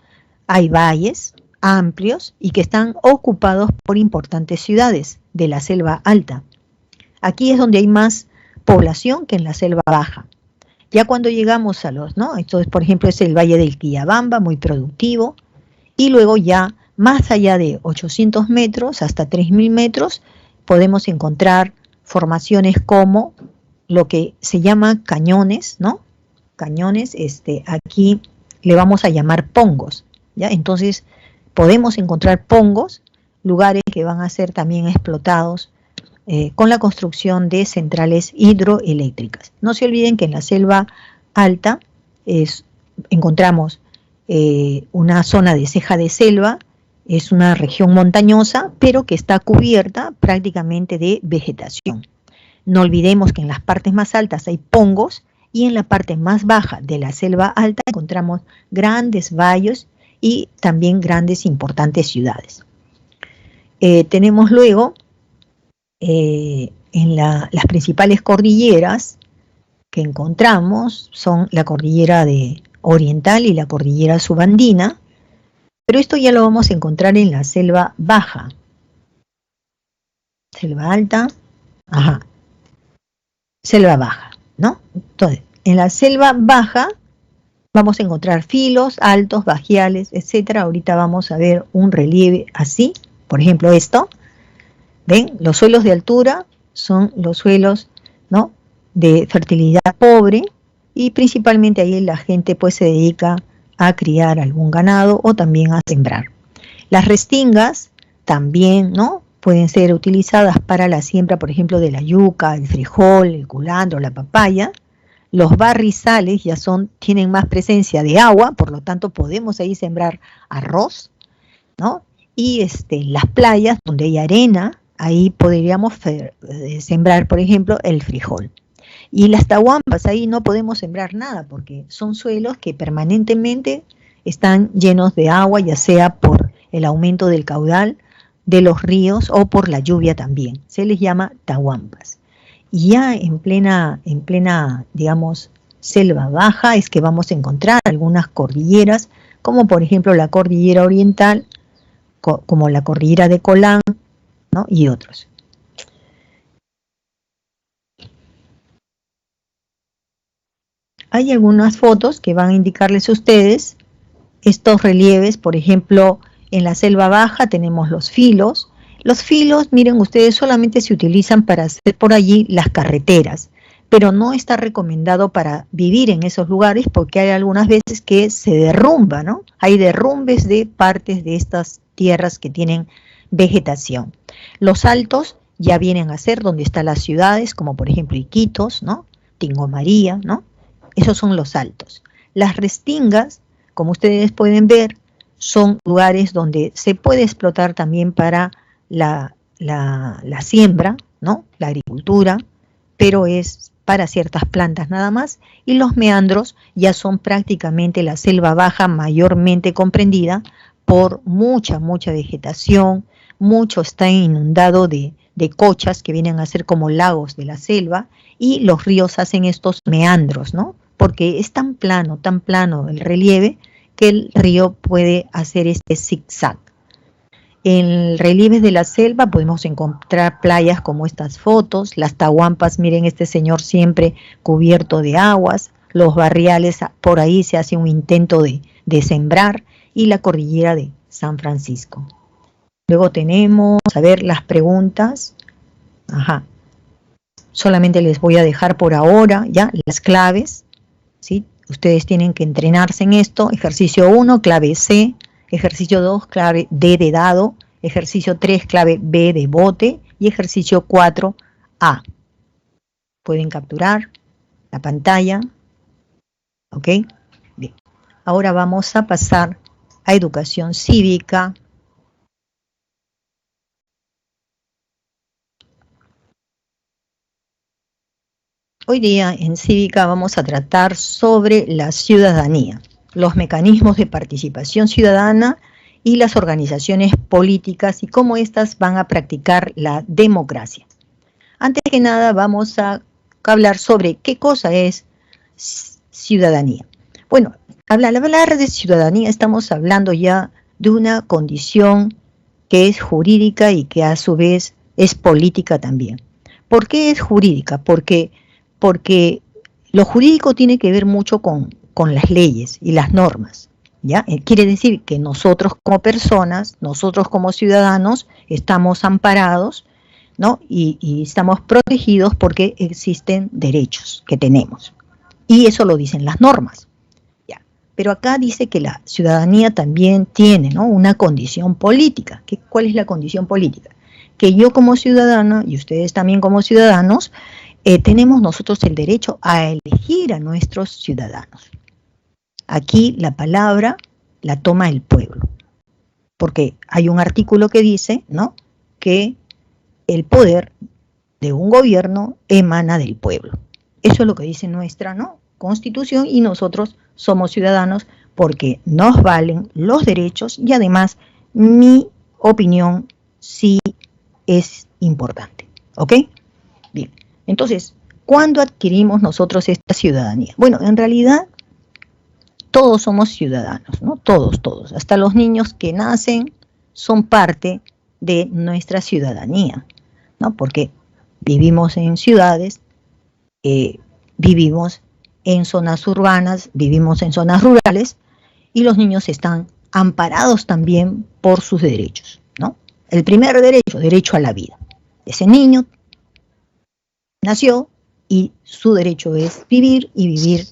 hay valles amplios y que están ocupados por importantes ciudades de la selva alta. Aquí es donde hay más población que en la selva baja. Ya cuando llegamos a entonces por ejemplo es el Valle del Quillabamba, muy productivo, y luego ya más allá de 800 metros hasta 3000 metros podemos encontrar formaciones como lo que se llama cañones, ¿no? Cañones, aquí le vamos a llamar pongos, ¿ya? Entonces podemos encontrar pongos, lugares que van a ser también explotados con la construcción de centrales hidroeléctricas. No se olviden que en la selva alta encontramos una zona de ceja de selva, es una región montañosa, pero que está cubierta prácticamente de vegetación. No olvidemos que en las partes más altas hay pongos y en la parte más baja de la selva alta encontramos grandes valles y también grandes importantes ciudades. Tenemos luego en las principales cordilleras que encontramos son la cordillera oriental y la cordillera subandina, pero esto ya lo vamos a encontrar en la selva baja. Selva alta, selva baja, ¿no? Entonces, en la selva baja vamos a encontrar filos, altos, bajiales, etcétera. Ahorita vamos a ver un relieve así, por ejemplo esto. ¿Ven? Los suelos de altura son los suelos, ¿no?, de fertilidad pobre y principalmente ahí la gente pues se dedica a criar algún ganado o también a sembrar. Las restingas también, ¿no?, pueden ser utilizadas para la siembra, por ejemplo, de la yuca, el frijol, el culantro, la papaya. Los barrizales ya tienen más presencia de agua, por lo tanto podemos ahí sembrar arroz, ¿no? Y las playas donde hay arena, ahí podríamos sembrar, por ejemplo, el frijol. Y las tahuampas, ahí no podemos sembrar nada porque son suelos que permanentemente están llenos de agua, ya sea por el aumento del caudal de los ríos o por la lluvia también. Se les llama tahuampas. Y ya en plena, digamos, selva baja es que vamos a encontrar algunas cordilleras, como por ejemplo la cordillera oriental, como la cordillera de Colán, ¿no?, y otros. Hay algunas fotos que van a indicarles a ustedes estos relieves. Por ejemplo, en la selva baja tenemos los filos. Los filos, miren ustedes, solamente se utilizan para hacer por allí las carreteras, pero no está recomendado para vivir en esos lugares porque hay algunas veces que se derrumba, ¿no? Hay derrumbes de partes de estas tierras que tienen vegetación. Los altos ya vienen a ser donde están las ciudades, como por ejemplo Iquitos, ¿no?, Tingo María, ¿no? Esos son los altos. Las restingas, como ustedes pueden ver, son lugares donde se puede explotar también para la siembra, ¿no?, la agricultura, pero es para ciertas plantas nada más. Y los meandros ya son prácticamente la selva baja mayormente comprendida por mucha vegetación. Mucho está inundado de cochas que vienen a ser como lagos de la selva, y los ríos hacen estos meandros, ¿no?, porque es tan plano el relieve que el río puede hacer este zigzag. En relieves de la selva podemos encontrar playas como estas fotos, las tahuampas, miren este señor siempre cubierto de aguas, los barriales, por ahí se hace un intento de sembrar, y la cordillera de San Francisco. Luego tenemos, a ver, las preguntas. Ajá. Solamente les voy a dejar por ahora ya las claves, ¿sí? Ustedes tienen que entrenarse en esto. Ejercicio 1, clave C. Ejercicio 2, clave D de dado. Ejercicio 3, clave B de bote. Y ejercicio 4, A. Pueden capturar la pantalla. ¿Ok? Bien. Ahora vamos a pasar a educación cívica. Hoy día en Cívica vamos a tratar sobre la ciudadanía, los mecanismos de participación ciudadana y las organizaciones políticas y cómo éstas van a practicar la democracia. Antes que nada vamos a hablar sobre qué cosa es ciudadanía. Bueno, al hablar de ciudadanía estamos hablando ya de una condición que es jurídica y que a su vez es política también. ¿Por qué es jurídica? Porque lo jurídico tiene que ver mucho con las leyes y las normas, ¿ya? Quiere decir que nosotros como personas, nosotros como ciudadanos, estamos amparados, ¿no? Y estamos protegidos porque existen derechos que tenemos. Y eso lo dicen las normas, ¿ya? Pero acá dice que la ciudadanía también tiene, ¿no?, una condición política. ¿Cuál es la condición política? Que yo como ciudadano y ustedes también como ciudadanos tenemos nosotros el derecho a elegir a nuestros ciudadanos. Aquí la palabra la toma el pueblo, porque hay un artículo que dice, ¿no?, que el poder de un gobierno emana del pueblo. Eso es lo que dice nuestra, ¿no?, Constitución, y nosotros somos ciudadanos porque nos valen los derechos y además mi opinión sí es importante. ¿Ok? Bien. Entonces, ¿cuándo adquirimos nosotros esta ciudadanía? Bueno, en realidad todos somos ciudadanos, ¿no? Todos. Hasta los niños que nacen son parte de nuestra ciudadanía, ¿no? Porque vivimos en ciudades, vivimos en zonas urbanas, vivimos en zonas rurales, y los niños están amparados también por sus derechos, ¿no? El primer derecho a la vida. Ese niño nació y su derecho es vivir, y vivir,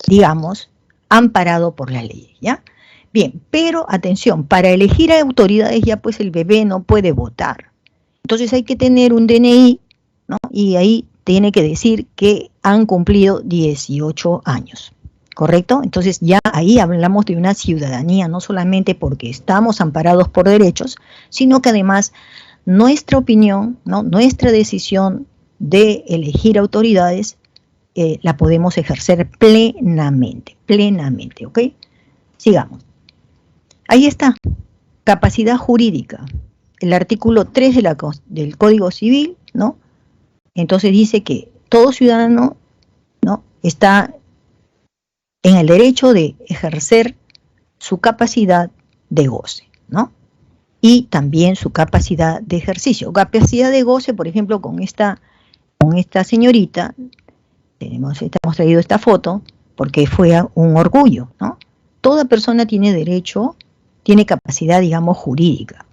digamos, amparado por la ley, ¿ya? Bien, pero atención, para elegir a autoridades ya pues el bebé no puede votar. Entonces hay que tener un DNI, ¿no? Y ahí tiene que decir que han cumplido 18 años, ¿correcto? Entonces ya ahí hablamos de una ciudadanía, no solamente porque estamos amparados por derechos, sino que además nuestra opinión, ¿no?, nuestra decisión de elegir autoridades la podemos ejercer plenamente, ¿ok? Sigamos. Ahí está, capacidad jurídica, el artículo 3 del Código Civil, ¿no? Entonces dice que todo ciudadano, ¿no?, está en el derecho de ejercer su capacidad de goce, ¿no?, y también su capacidad de ejercicio. Capacidad de goce, por ejemplo, con esta señorita, hemos traído esta foto porque fue un orgullo, ¿no? Toda persona tiene derecho, tiene capacidad, digamos, jurídica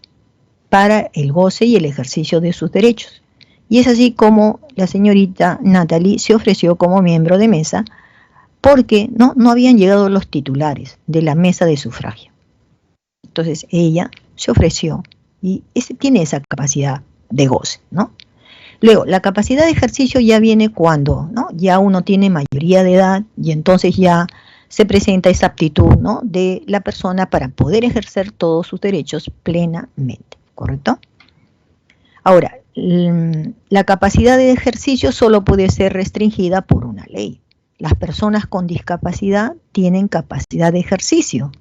para el goce y el ejercicio de sus derechos. Y es así como la señorita Natalie se ofreció como miembro de mesa porque no habían llegado los titulares de la mesa de sufragio. Entonces ella se ofreció y tiene esa capacidad de goce, ¿no? Luego, la capacidad de ejercicio ya viene cuando, ¿no?, ya uno tiene mayoría de edad y entonces ya se presenta esa aptitud, ¿no?, de la persona para poder ejercer todos sus derechos plenamente, ¿correcto? Ahora, la capacidad de ejercicio solo puede ser restringida por una ley. Las personas con discapacidad tienen capacidad de ejercicio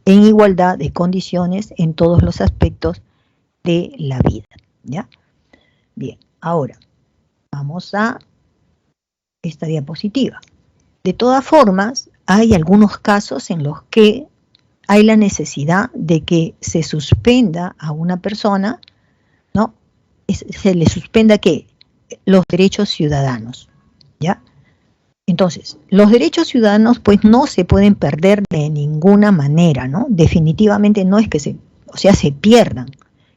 en igualdad de condiciones en todos los aspectos de la vida, ¿ya? Bien, ahora vamos a esta diapositiva. De todas formas, hay algunos casos en los que hay la necesidad de que se suspenda a una persona, ¿no? Se le suspenda ¿qué? Los derechos ciudadanos, ¿ya? Entonces, los derechos ciudadanos pues no se pueden perder de ninguna manera, ¿no? Definitivamente no es que se pierdan,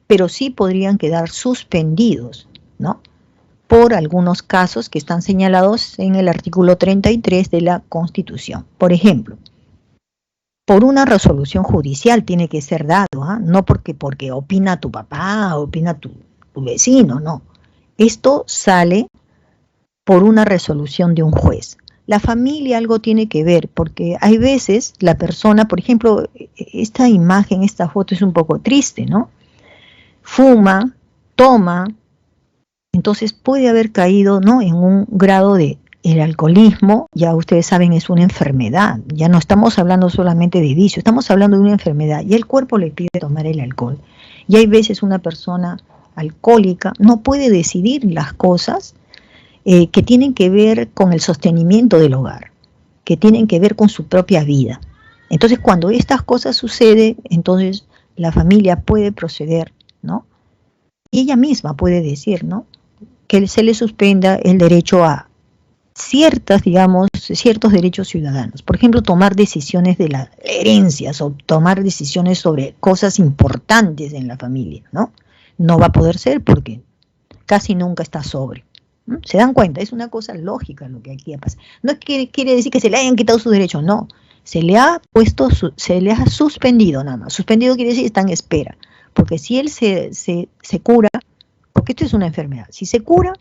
pero sí podrían quedar suspendidos, ¿no? Por algunos casos que están señalados en el artículo 33 de la Constitución. Por ejemplo, por una resolución judicial tiene que ser dado, ¿eh? No porque opina tu papá, opina tu vecino, no. Esto sale por una resolución de un juez. La familia algo tiene que ver, porque hay veces la persona, por ejemplo, esta imagen, esta foto es un poco triste, ¿no? Fuma, toma, entonces puede haber caído, ¿no?, en un grado de el alcoholismo. Ya ustedes saben, es una enfermedad, ya no estamos hablando solamente de vicio, estamos hablando de una enfermedad, y el cuerpo le pide tomar el alcohol. Y hay veces una persona alcohólica no puede decidir las cosas que tienen que ver con el sostenimiento del hogar, que tienen que ver con su propia vida. Entonces, cuando estas cosas suceden, entonces la familia puede proceder, ¿no? Y ella misma puede decir, ¿no?, que se le suspenda el derecho a ciertos derechos ciudadanos. Por ejemplo, tomar decisiones de las herencias o tomar decisiones sobre cosas importantes en la familia, ¿no? No va a poder ser porque casi nunca está sobrio. ¿No? ¿Se dan cuenta? Es una cosa lógica lo que aquí ha pasado. No quiere decir que se le hayan quitado sus derechos, no. Se le ha suspendido nada más. Suspendido quiere decir está en espera. Porque si él se cura, porque esto es una enfermedad, si se cura,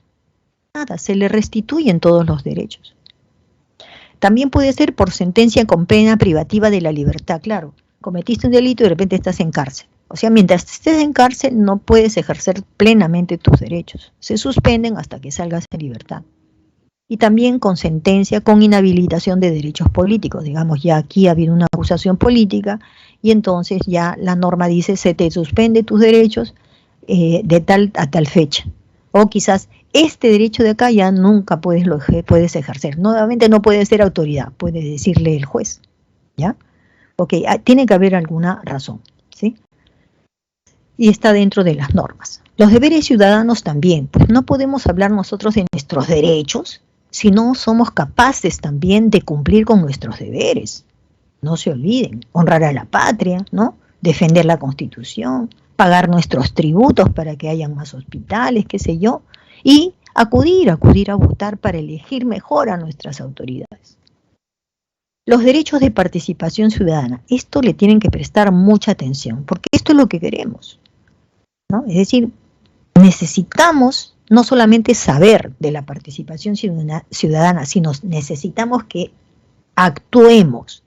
nada, se le restituyen todos los derechos. También puede ser por sentencia con pena privativa de la libertad. Claro, cometiste un delito y de repente estás en cárcel. O sea, mientras estés en cárcel no puedes ejercer plenamente tus derechos. Se suspenden hasta que salgas en libertad. Y también con sentencia con inhabilitación de derechos políticos. Digamos, ya aquí ha habido una acusación política y entonces ya la norma dice se te suspende tus derechos de tal a tal fecha. O quizás este derecho de acá ya nunca puedes ejercer. Nuevamente no puede ser autoridad, puede decirle el juez. ¿Ya? Ok, tiene que haber alguna razón. ¿Sí? Y está dentro de las normas. Los deberes ciudadanos también, pues no podemos hablar nosotros de nuestros derechos si no somos capaces también de cumplir con nuestros deberes. No se olviden, honrar a la patria, ¿no? Defender la Constitución, pagar nuestros tributos para que haya más hospitales, qué sé yo, y acudir a votar para elegir mejor a nuestras autoridades. Los derechos de participación ciudadana, esto le tienen que prestar mucha atención, porque esto es lo que queremos, ¿no? Es decir, necesitamos no solamente saber de la participación ciudadana, sino necesitamos que actuemos,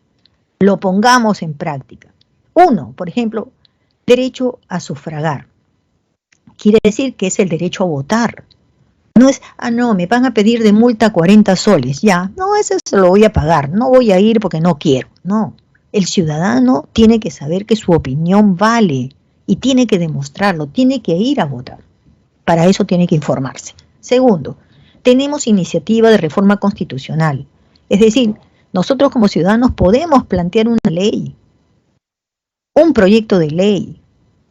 lo pongamos en práctica. Uno, por ejemplo, derecho a sufragar. Quiere decir que es el derecho a votar. No es, no, me van a pedir de multa 40 soles, ya, no, eso se lo voy a pagar, no voy a ir porque no quiero. No, el ciudadano tiene que saber que su opinión vale y tiene que demostrarlo, tiene que ir a votar. Para eso tiene que informarse. Segundo, tenemos iniciativa de reforma constitucional. Es decir, nosotros como ciudadanos podemos plantear una ley, un proyecto de ley,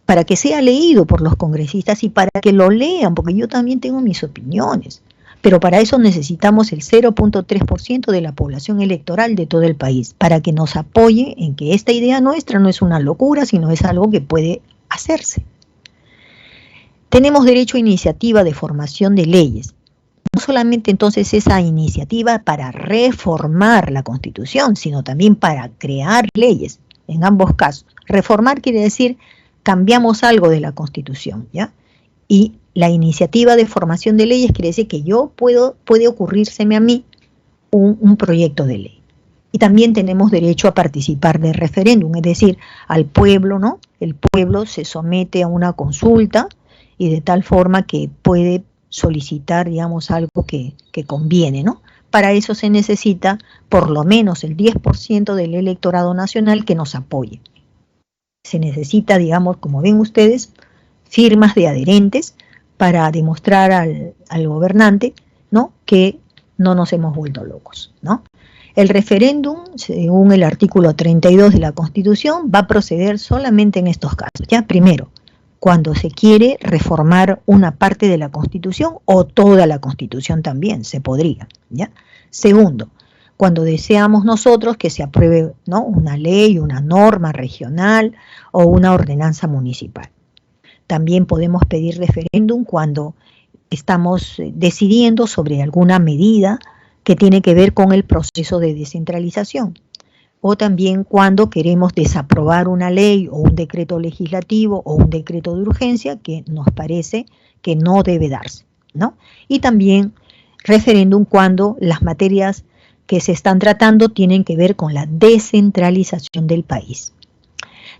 para que sea leído por los congresistas y para que lo lean, porque yo también tengo mis opiniones. Pero para eso necesitamos el 0.3% de la población electoral de todo el país, para que nos apoye en que esta idea nuestra no es una locura, sino es algo que puede hacerse. Tenemos derecho a iniciativa de formación de leyes. No solamente entonces esa iniciativa para reformar la Constitución, sino también para crear leyes, en ambos casos. Reformar quiere decir cambiamos algo de la Constitución, ¿ya? Y la iniciativa de formación de leyes quiere decir que puede ocurrírseme a mí un proyecto de ley. Y también tenemos derecho a participar de referéndum, es decir, al pueblo, ¿no? El pueblo se somete a una consulta y de tal forma que puede solicitar, digamos, algo que conviene, ¿no? Para eso se necesita por lo menos el 10% del electorado nacional que nos apoye. Se necesita, digamos, como ven ustedes, firmas de adherentes para demostrar al gobernante, ¿no?, que no nos hemos vuelto locos, ¿no? El referéndum, según el artículo 32 de la Constitución, va a proceder solamente en estos casos. Ya, primero, cuando se quiere reformar una parte de la Constitución o toda la Constitución también, se podría. ¿Ya? Segundo, cuando deseamos nosotros que se apruebe, ¿no?, una ley, una norma regional o una ordenanza municipal. También podemos pedir referéndum cuando estamos decidiendo sobre alguna medida que tiene que ver con el proceso de descentralización, o también cuando queremos desaprobar una ley o un decreto legislativo o un decreto de urgencia que nos parece que no debe darse, ¿no? Y también referéndum cuando las materias que se están tratando tienen que ver con la descentralización del país.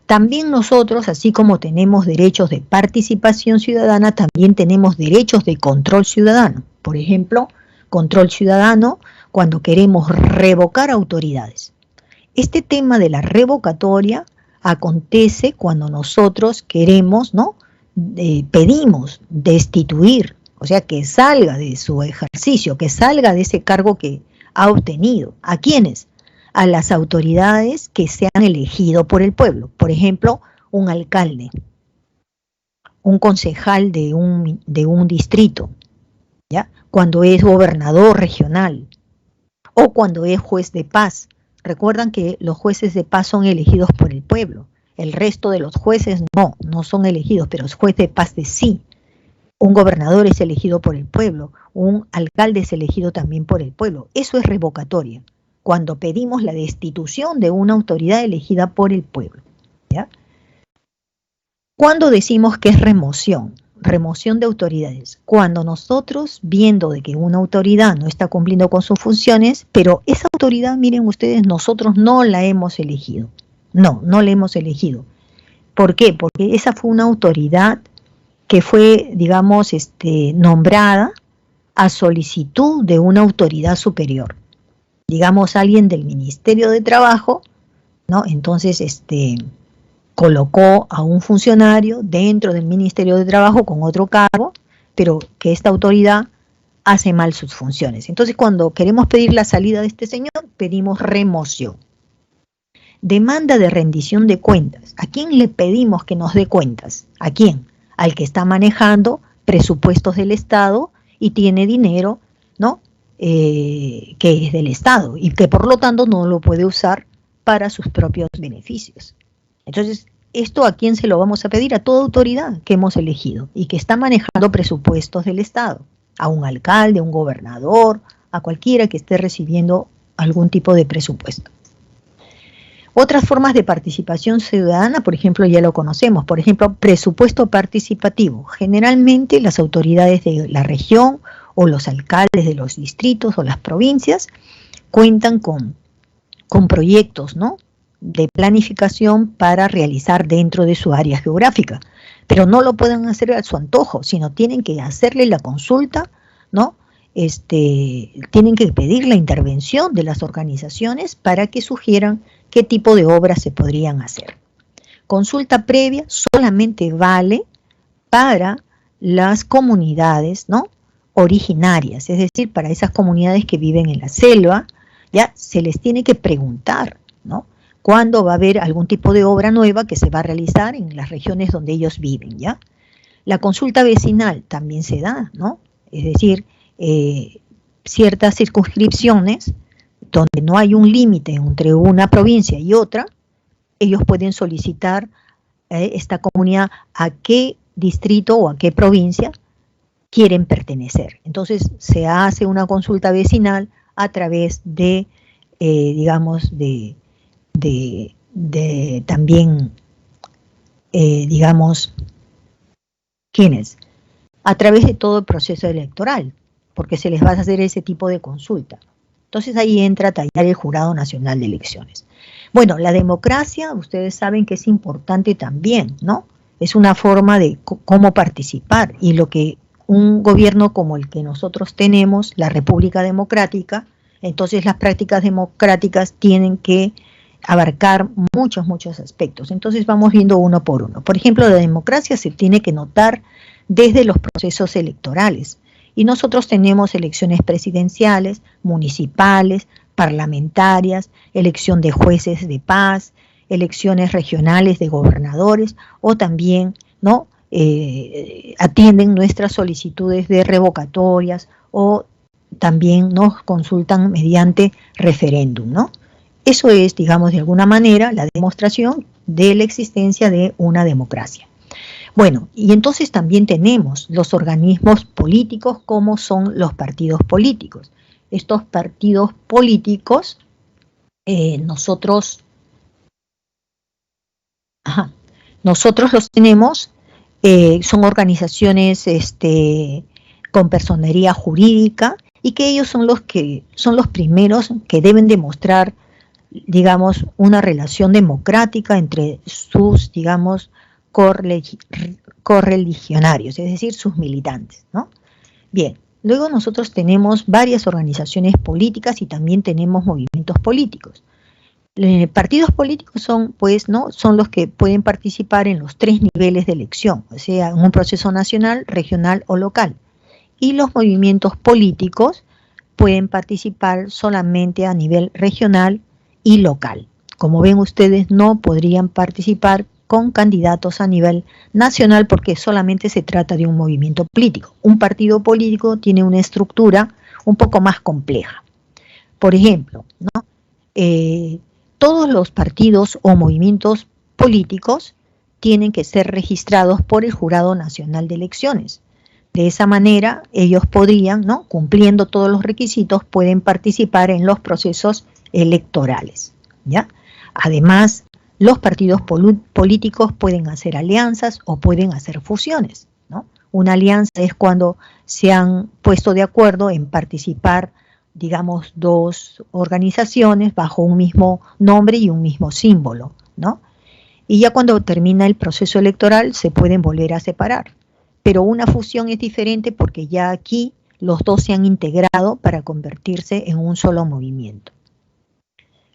También nosotros, así como tenemos derechos de participación ciudadana, también tenemos derechos de control ciudadano. Por ejemplo, control ciudadano cuando queremos revocar autoridades. Este tema de la revocatoria acontece cuando nosotros queremos, ¿no?, pedimos destituir, o sea, que salga de su ejercicio, que salga de ese cargo que ha obtenido. ¿A quiénes? A las autoridades que se han elegido por el pueblo. Por ejemplo, un alcalde, un concejal de un distrito, ¿ya?, cuando es gobernador regional o cuando es juez de paz. Recuerdan que los jueces de paz son elegidos por el pueblo. El resto de los jueces no son elegidos, pero el juez de paz sí. Un gobernador es elegido por el pueblo, un alcalde es elegido también por el pueblo. Eso es revocatoria, cuando pedimos la destitución de una autoridad elegida por el pueblo, ¿ya? ¿Cuándo decimos que es remoción? Remoción de autoridades. Cuando nosotros, viendo de que una autoridad no está cumpliendo con sus funciones, pero esa autoridad, miren ustedes, nosotros no la hemos elegido. No la hemos elegido. ¿Por qué? Porque esa fue una autoridad que fue, digamos, nombrada a solicitud de una autoridad superior. Digamos, alguien del Ministerio de Trabajo, ¿no? Entonces, colocó a un funcionario dentro del Ministerio de Trabajo con otro cargo, pero que esta autoridad hace mal sus funciones. Entonces, cuando queremos pedir la salida de este señor, pedimos remoción. Demanda de rendición de cuentas. ¿A quién le pedimos que nos dé cuentas? ¿A quién? Al que está manejando presupuestos del Estado y tiene dinero, ¿no?, que es del Estado y que por lo tanto no lo puede usar para sus propios beneficios. Entonces, ¿esto a quién se lo vamos a pedir? A toda autoridad que hemos elegido y que está manejando presupuestos del Estado, a un alcalde, a un gobernador, a cualquiera que esté recibiendo algún tipo de presupuesto. Otras formas de participación ciudadana, por ejemplo, ya lo conocemos, por ejemplo, presupuesto participativo. Generalmente las autoridades de la región o los alcaldes de los distritos o las provincias cuentan con proyectos, ¿no?, de planificación para realizar dentro de su área geográfica, pero no lo pueden hacer a su antojo, sino tienen que hacerle la consulta, ¿no?, tienen que pedir la intervención de las organizaciones para que sugieran qué tipo de obras se podrían hacer. Consulta previa solamente vale para las comunidades, ¿no?, originarias, es decir, para esas comunidades que viven en la selva. Ya se les tiene que preguntar, ¿no?, cuándo va a haber algún tipo de obra nueva que se va a realizar en las regiones donde ellos viven, ¿ya? La consulta vecinal también se da, ¿no? Es decir, ciertas circunscripciones donde no hay un límite entre una provincia y otra, ellos pueden solicitar esta comunidad a qué distrito o a qué provincia quieren pertenecer. Entonces se hace una consulta vecinal a través de, digamos, también, digamos, ¿quiénes? A través de todo el proceso electoral, porque se les va a hacer ese tipo de consulta. Entonces ahí entra a tallar el Jurado Nacional de Elecciones. Bueno, la democracia, ustedes saben que es importante también, ¿no? Es una forma de cómo participar, y lo que un gobierno como el que nosotros tenemos, la República Democrática, entonces las prácticas democráticas tienen que abarcar muchos aspectos. Entonces vamos viendo uno por uno. Por ejemplo, la democracia se tiene que notar desde los procesos electorales. Y nosotros tenemos elecciones presidenciales, municipales, parlamentarias, elección de jueces de paz, elecciones regionales de gobernadores, o también, ¿no?, atienden nuestras solicitudes de revocatorias, o también nos consultan mediante referéndum, ¿no? Eso es, digamos, de alguna manera la demostración de la existencia de una democracia. Bueno, y entonces también tenemos los organismos políticos, como son los partidos políticos. Estos partidos políticos, nosotros los tenemos, son organizaciones con personería jurídica, y que ellos son los primeros que deben demostrar, digamos, una relación democrática entre sus, digamos, correligionarios, es decir, sus militantes, ¿no? Bien, luego nosotros tenemos varias organizaciones políticas y también tenemos movimientos políticos. Partidos políticos son, pues, ¿no?, son los que pueden participar en los 3 niveles de elección, o sea, en un proceso nacional, regional o local. Y los movimientos políticos pueden participar solamente a nivel regional y local. Como ven ustedes, no podrían participar con candidatos a nivel nacional, porque solamente se trata de un movimiento político. Un partido político tiene una estructura un poco más compleja. Por ejemplo, ¿no?, todos los partidos o movimientos políticos tienen que ser registrados por el Jurado Nacional de Elecciones. De esa manera, ellos podrían, ¿no?, cumpliendo todos los requisitos, pueden participar en los procesos electorales, ¿ya? Además, los partidos políticos pueden hacer alianzas o pueden hacer fusiones, ¿no? Una alianza es cuando se han puesto de acuerdo en participar, digamos, 2 organizaciones bajo un mismo nombre y un mismo símbolo, ¿no? Y ya cuando termina el proceso electoral se pueden volver a separar. Pero una fusión es diferente, porque ya aquí los 2 se han integrado para convertirse en un solo movimiento.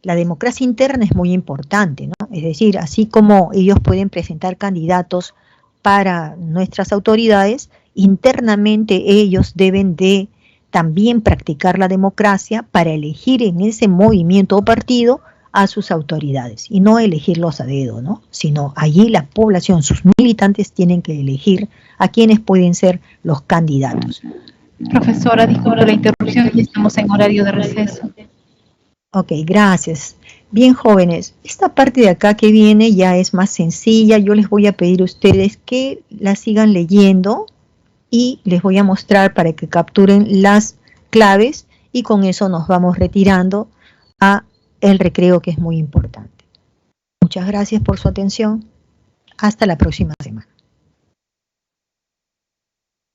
La democracia interna es muy importante, ¿no? Es decir, así como ellos pueden presentar candidatos para nuestras autoridades, internamente ellos deben de también practicar la democracia para elegir en ese movimiento o partido a sus autoridades, y no elegirlos a dedo, ¿no?, sino allí la población, sus militantes, tienen que elegir a quienes pueden ser los candidatos. Profesora, disculpe la interrupción, ya estamos en horario de receso. Ok, gracias. Bien, jóvenes, esta parte de acá que viene ya es más sencilla. Yo les voy a pedir a ustedes que la sigan leyendo y les voy a mostrar para que capturen las claves, y con eso nos vamos retirando a el recreo, que es muy importante. Muchas gracias por su atención. Hasta la próxima semana.